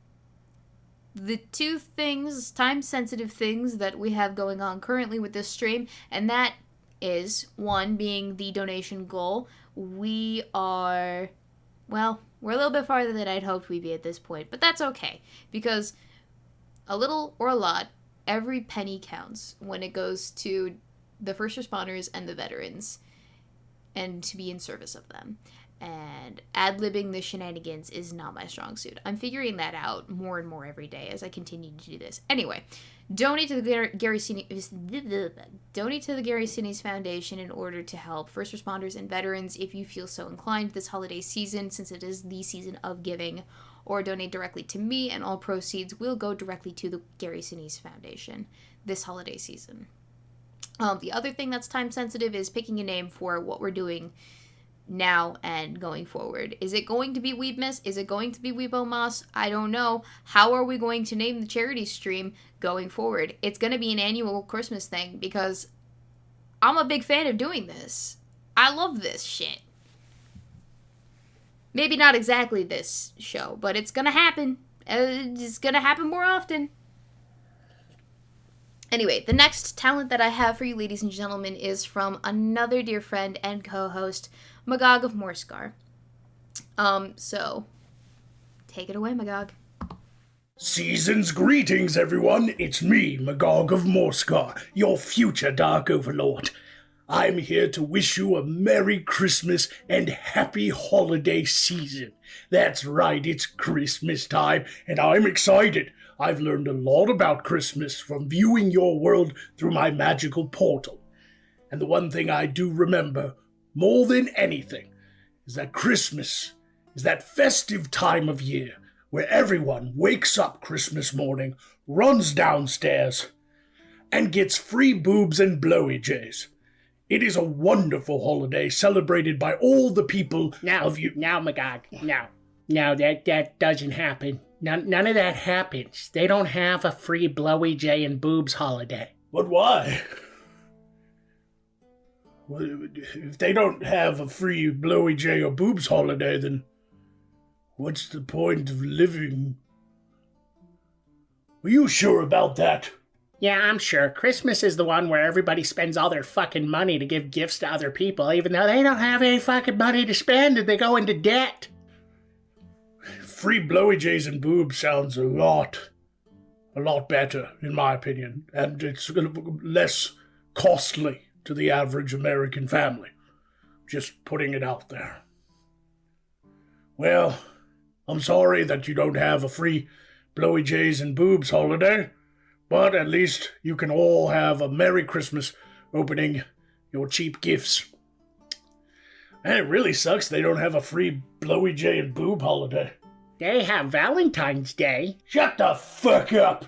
the 2 things, time-sensitive things that we have going on currently with this stream, and that is, 1, being the donation goal. We are, well, we're a little bit farther than I'd hoped we'd be at this point, but that's okay, because a little or a lot, every penny counts when it goes to the first responders and the veterans, and to be in service of them. And ad-libbing the shenanigans is not my strong suit. I'm figuring that out more and more every day as I continue to do this. Anyway, donate to the Gary Sinise Foundation in order to help first responders and veterans if you feel so inclined this holiday season, since it is the season of giving. Or donate directly to me, and all proceeds will go directly to the Gary Sinise Foundation this holiday season. The other thing that's time sensitive is picking a name for what we're doing now and going forward. Is it going to be Weebmas? Is it going to be Weebo Moss? I don't know. How are we going to name the charity stream going forward? It's going to be an annual Christmas thing because I'm a big fan of doing this. I love this shit. Maybe not exactly this show, but it's going to happen. It's going to happen more often. Anyway, the next talent that I have for you, ladies and gentlemen, is from another dear friend and co-host, Magog of Morskar. So, take it away, Magog. Season's greetings, everyone. It's me, Magog of Morskar, your future Dark Overlord. I'm here to wish you a Merry Christmas and Happy Holiday Season. That's right, it's Christmas time, and I'm excited. I've learned a lot about Christmas from viewing your world through my magical portal. And the one thing I do remember, more than anything, is that Christmas is that festive time of year where everyone wakes up Christmas morning, runs downstairs, and gets free boobs and blowy jays. It is a wonderful holiday celebrated by all the people of you. Now, Magog, no, that doesn't happen. None of that happens. They don't have a free blowy jay and boobs holiday. But why? Well, if they don't have a free blowy jay or boobs holiday, then what's the point of living? Are you sure about that? Yeah, I'm sure. Christmas is the one where everybody spends all their fucking money to give gifts to other people, even though they don't have any fucking money to spend and they go into debt. free blowy jays and boobs sounds a lot better, in my opinion, and it's less costly to the average American family. Just putting it out there. Well, I'm sorry that you don't have a free blowy jays and boobs holiday, but at least you can all have a Merry Christmas opening your cheap gifts. And it really sucks they don't have a free blowy jay and boob holiday. They have Valentine's Day. Shut the fuck up!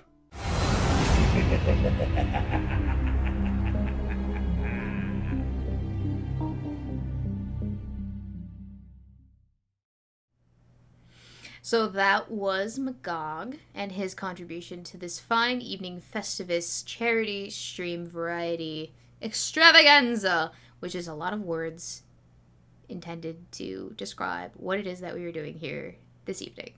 So that was Magog and his contribution to this fine evening Festivus charity stream variety extravaganza, which is a lot of words intended to describe what it is that we are doing here this evening.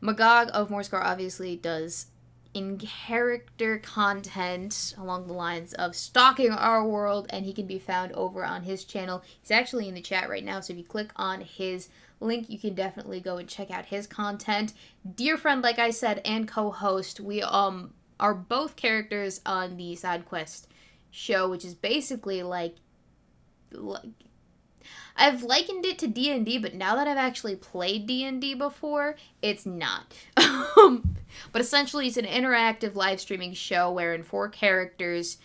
Magog of Morskar obviously does in-character content along the lines of stalking our world, and he can be found over on his channel. He's actually in the chat right now, so if you click on his link, you can definitely go and check out his content. Dear friend, like I said, and co-host, we are both characters on the Sidequest show, which is basically like I've likened it to D&D, but now that I've actually played D&D before, it's not. But essentially, it's an interactive live streaming show wherein 4 characters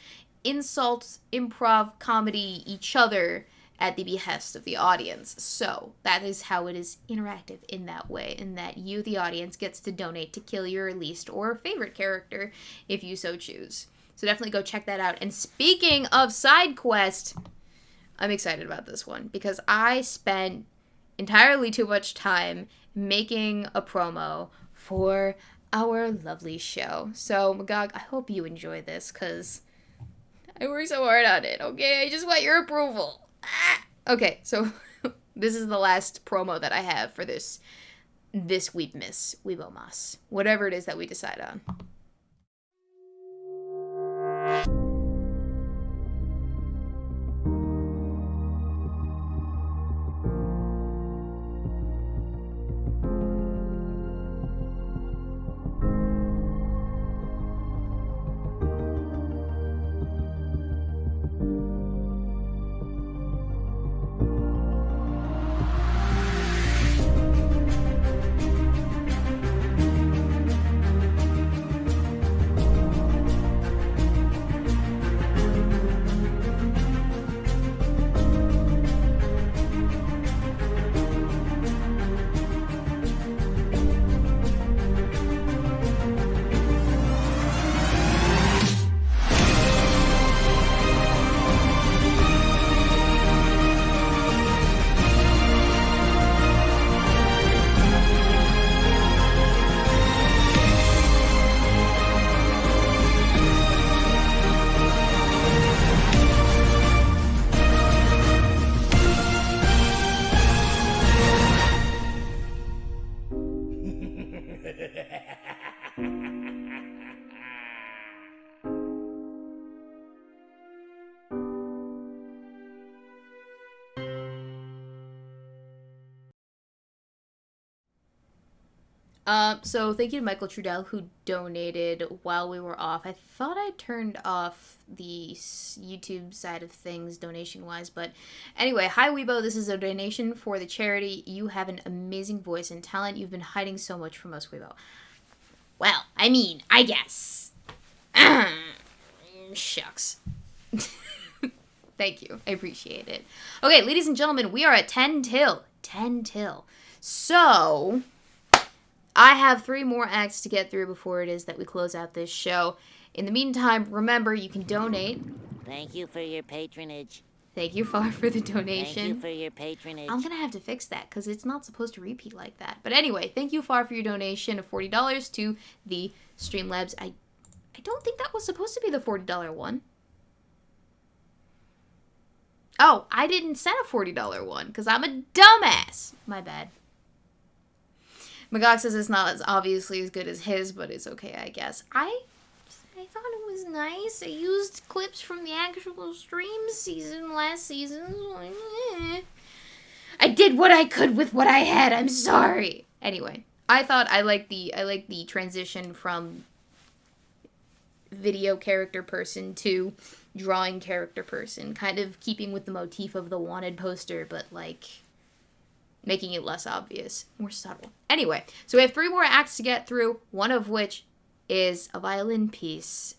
insult, improv, comedy each other at the behest of the audience. So that is how it is interactive in that way, in that you, the audience, gets to donate to kill your least or favorite character if you so choose. So definitely go check that out. And speaking of Sidequest, I'm excited about this one because I spent entirely too much time making a promo for our lovely show. So Magog, I hope you enjoy this because I worked so hard on it, okay? I just want your approval. Okay, so this is the last promo that I have for this Weebo Mas, whatever it is that we decide on. So thank you to Michael Trudell who donated while we were off. I thought I turned off the YouTube side of things donation-wise, but anyway, hi Weebo, this is a donation for the charity. You have an amazing voice and talent. You've been hiding so much from us, Weebo. Well, I mean, I guess. Shucks. Thank you. I appreciate it. Okay, ladies and gentlemen, we are at 10 till. 10 till. So I have 3 more acts to get through before it is that we close out this show. In the meantime, remember, you can donate. Thank you for your patronage. Thank you, Far, for the donation. Thank you for your patronage. I'm going to have to fix that because it's not supposed to repeat like that. But anyway, thank you, Far, for your donation of $40 to the Streamlabs. I don't think that was supposed to be the $40 one. Oh, I didn't set a $40 one because I'm a dumbass. My bad. Magog says it's not as obviously as good as his, but it's okay, I guess. I thought it was nice. I used clips from the actual stream season last season. I did what I could with what I had. I'm sorry. Anyway, I thought I like the transition from video character person to drawing character person, kind of keeping with the motif of the wanted poster, but like making it less obvious, more subtle. Anyway, so we have 3 more acts to get through, one of which is a violin piece.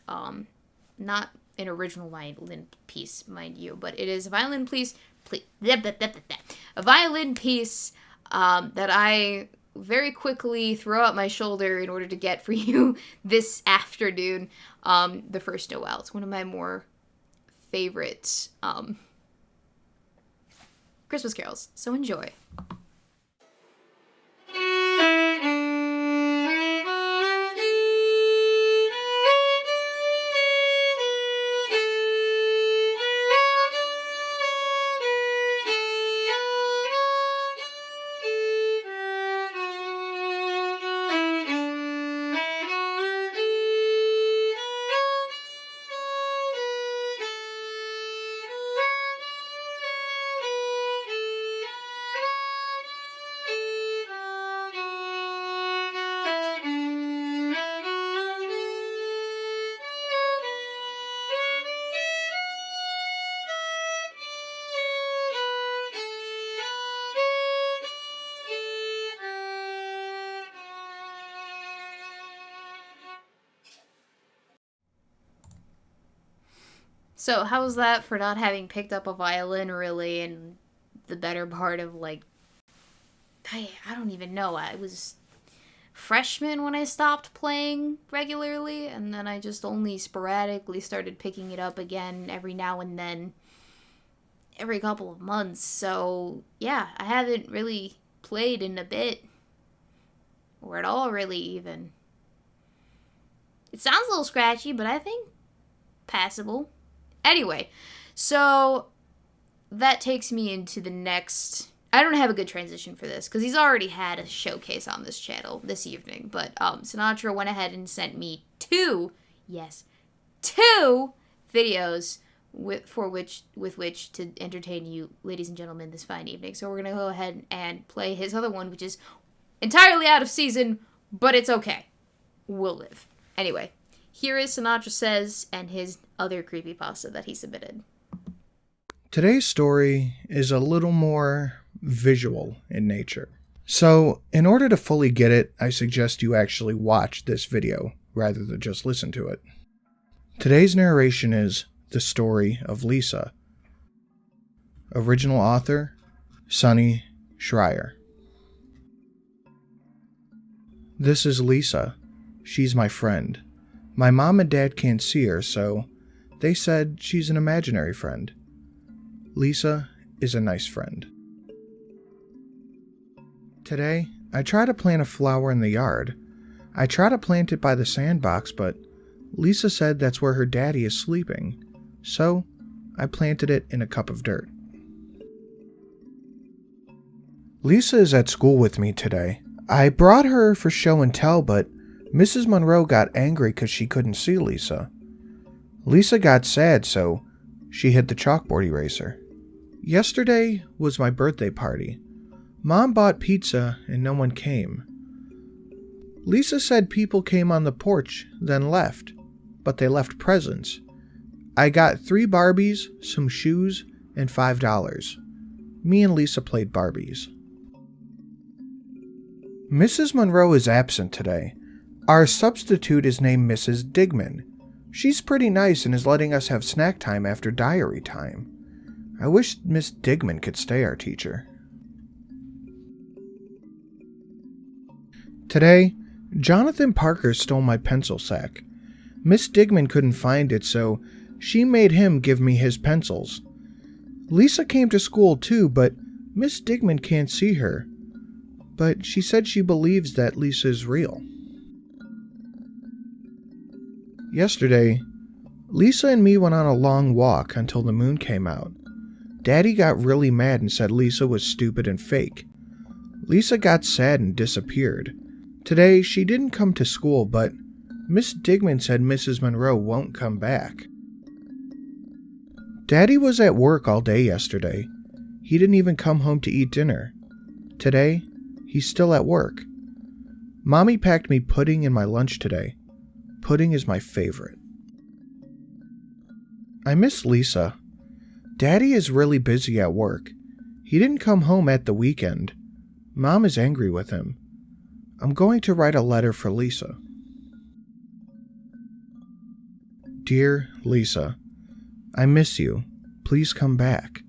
Not an original violin piece, mind you, but it is a violin piece. A violin piece that I very quickly throw out my shoulder in order to get for you this afternoon. The First Noel. It's one of my more favorite Christmas carols. So enjoy. So how was that for not having picked up a violin really in the better part of like, I don't even know. I was freshman when I stopped playing regularly, and then I just only sporadically started picking it up again every now and then, every couple of months. So yeah, I haven't really played in a bit, or at all really even. It sounds a little scratchy, but I think passable. Anyway, so that takes me into the next... I don't have a good transition for this, because he's already had a showcase on this channel this evening, but Sinatra went ahead and sent me 2 videos with which to entertain you, ladies and gentlemen, this fine evening. So we're going to go ahead and play his other one, which is entirely out of season, but it's okay. We'll live. Anyway, here is Sinatra Says and his other creepypasta that he submitted. Today's story is a little more visual in nature. So, in order to fully get it, I suggest you actually watch this video rather than just listen to it. Today's narration is The Story of Lisa. Original author, Sonny Schreier. This is Lisa. She's my friend. My mom and dad can't see her, so they said she's an imaginary friend. Lisa is a nice friend. Today, I try to plant a flower in the yard. I try to plant it by the sandbox, but Lisa said that's where her daddy is sleeping, so I planted it in a cup of dirt. Lisa is at school with me today. I brought her for show and tell, but Mrs. Monroe got angry because she couldn't see Lisa. Lisa got sad, so she hit the chalkboard eraser. Yesterday was my birthday party. Mom bought pizza and no one came. Lisa said people came on the porch, then left, but they left presents. I got 3 Barbies, some shoes, and $5. Me and Lisa played Barbies. Mrs. Monroe is absent today. Our substitute is named Mrs. Digman. She's pretty nice and is letting us have snack time after diary time. I wish Miss Digman could stay our teacher. Today, Jonathan Parker stole my pencil sack. Miss Digman couldn't find it, so she made him give me his pencils. Lisa came to school too, but Miss Digman can't see her. But she said she believes that Lisa is real. Yesterday, Lisa and me went on a long walk until the moon came out. Daddy got really mad and said Lisa was stupid and fake. Lisa got sad and disappeared. Today, she didn't come to school, but Miss Digman said Mrs. Monroe won't come back. Daddy was at work all day yesterday. He didn't even come home to eat dinner. Today, he's still at work. Mommy packed me pudding in my lunch today. Pudding is my favorite. I miss Lisa. Daddy is really busy at work. He didn't come home at the weekend. Mom is angry with him. I'm going to write a letter for Lisa. Dear Lisa, I miss you. Please come back.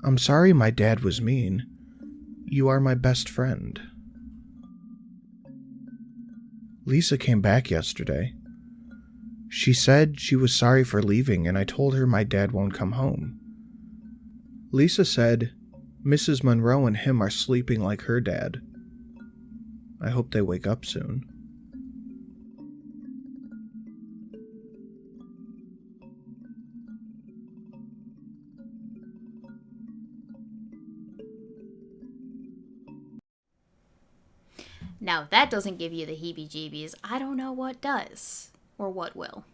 I'm sorry my dad was mean. You are my best friend. Lisa came back yesterday. She said she was sorry for leaving, and I told her my dad won't come home. Lisa said Mrs. Monroe and him are sleeping like her dad. I hope they wake up soon. Now, if that doesn't give you the heebie-jeebies, I don't know what does. Or what will.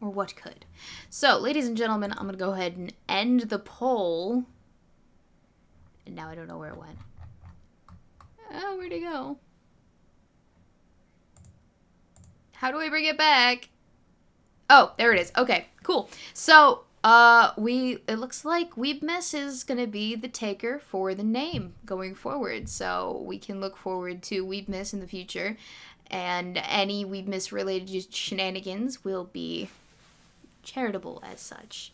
Or what could. So, ladies and gentlemen, I'm going to go ahead and end the poll. And now I don't know where it went. Oh, where'd it go? How do I bring it back? Oh, there it is. Okay, cool. So, it looks like Weebmas is gonna be the taker for the name going forward. So we can look forward to Weebmas in the future, and any Weebmas related shenanigans will be charitable as such.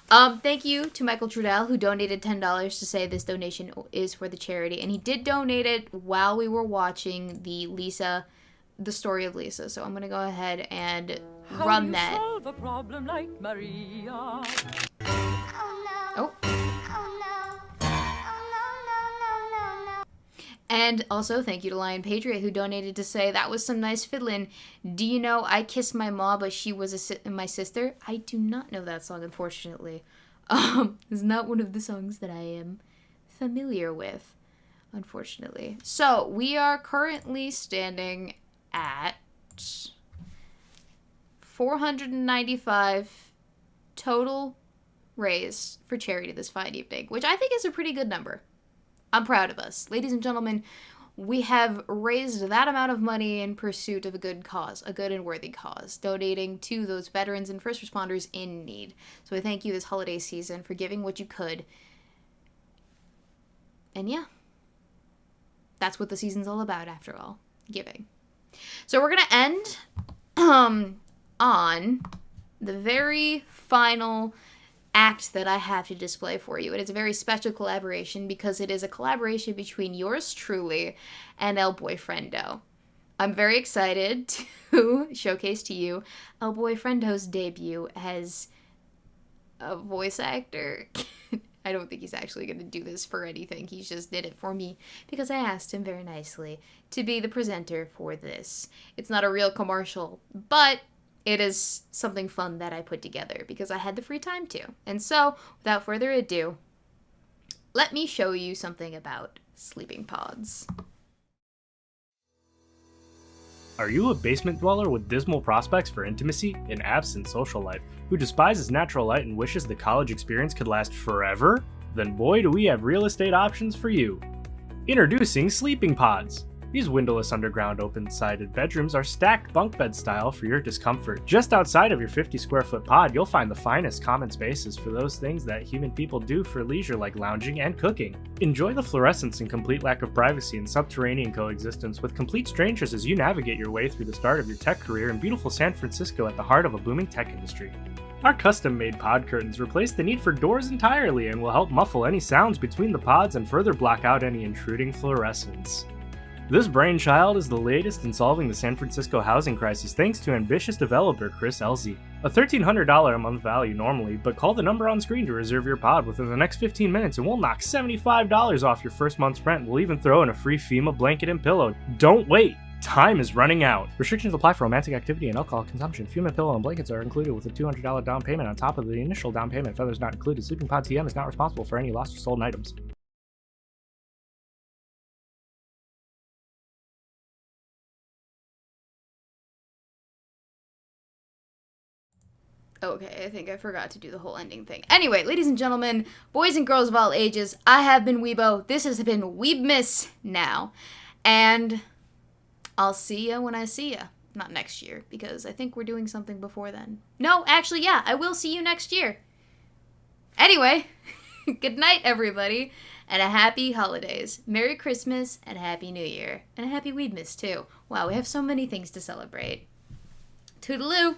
Thank you to Michael Trudell, who donated $10 to say this donation is for the charity, and he did donate it while we were watching the story of Lisa. So I'm gonna go ahead and run that. Solve a problem like Maria. Oh. And also, thank you to Lion Patriot, who donated to say, that was some nice fiddling. Do you know I Kissed My Ma, but she was my sister? I do not know that song, unfortunately. It's not one of the songs that I am familiar with, unfortunately. So, we are currently standing at 495 total raised for charity this fine evening, which I think is a pretty good number. I'm proud of us. Ladies and gentlemen, we have raised that amount of money in pursuit of a good cause, a good and worthy cause, donating to those veterans and first responders in need. So I thank you this holiday season for giving what you could. And yeah, that's what the season's all about after all, giving. So we're going to end on the very final act that I have to display for you. It is a very special collaboration because it is a collaboration between yours truly and El Boyfriendo. I'm very excited to showcase to you El Boyfriendo's debut as a voice actor. I don't think he's actually going to do this for anything. He just did it for me because I asked him very nicely to be the presenter for this. It's not a real commercial, but it is something fun that I put together because I had the free time to. And so, without further ado, let me show you something about sleeping pods. Are you a basement dweller with dismal prospects for intimacy, an absent social life, who despises natural light and wishes the college experience could last forever? Then boy do we have real estate options for you. Introducing sleeping pods. These windowless underground open-sided bedrooms are stacked bunk bed style for your discomfort. Just outside of your 50 square foot pod, you'll find the finest common spaces for those things that human people do for leisure like lounging and cooking. Enjoy the fluorescence and complete lack of privacy and subterranean coexistence with complete strangers as you navigate your way through the start of your tech career in beautiful San Francisco at the heart of a booming tech industry. Our custom-made pod curtains replace the need for doors entirely and will help muffle any sounds between the pods and further block out any intruding fluorescence. This brainchild is the latest in solving the San Francisco housing crisis thanks to ambitious developer Chris Elzy. A $1,300 a month value normally, but call the number on screen to reserve your pod within the next 15 minutes and we'll knock $75 off your first month's rent. We'll even throw in a free FEMA blanket and pillow. Don't wait! Time is running out. Restrictions apply for romantic activity and alcohol consumption. FEMA pillow and blankets are included with a $200 down payment on top of the initial down payment. Feathers not included. Sleeping Pod TM is not responsible for any lost or stolen items. Okay, I think I forgot to do the whole ending thing. Anyway, ladies and gentlemen, boys and girls of all ages, I have been Weebo. This has been Weebmas now. And I'll see ya when I see ya. Not next year, because I think we're doing something before then. No, actually, yeah, I will see you next year. Anyway, good night, everybody, and a happy holidays. Merry Christmas and Happy New Year. And a Happy Weebmas, too. Wow, we have so many things to celebrate. Toodaloo!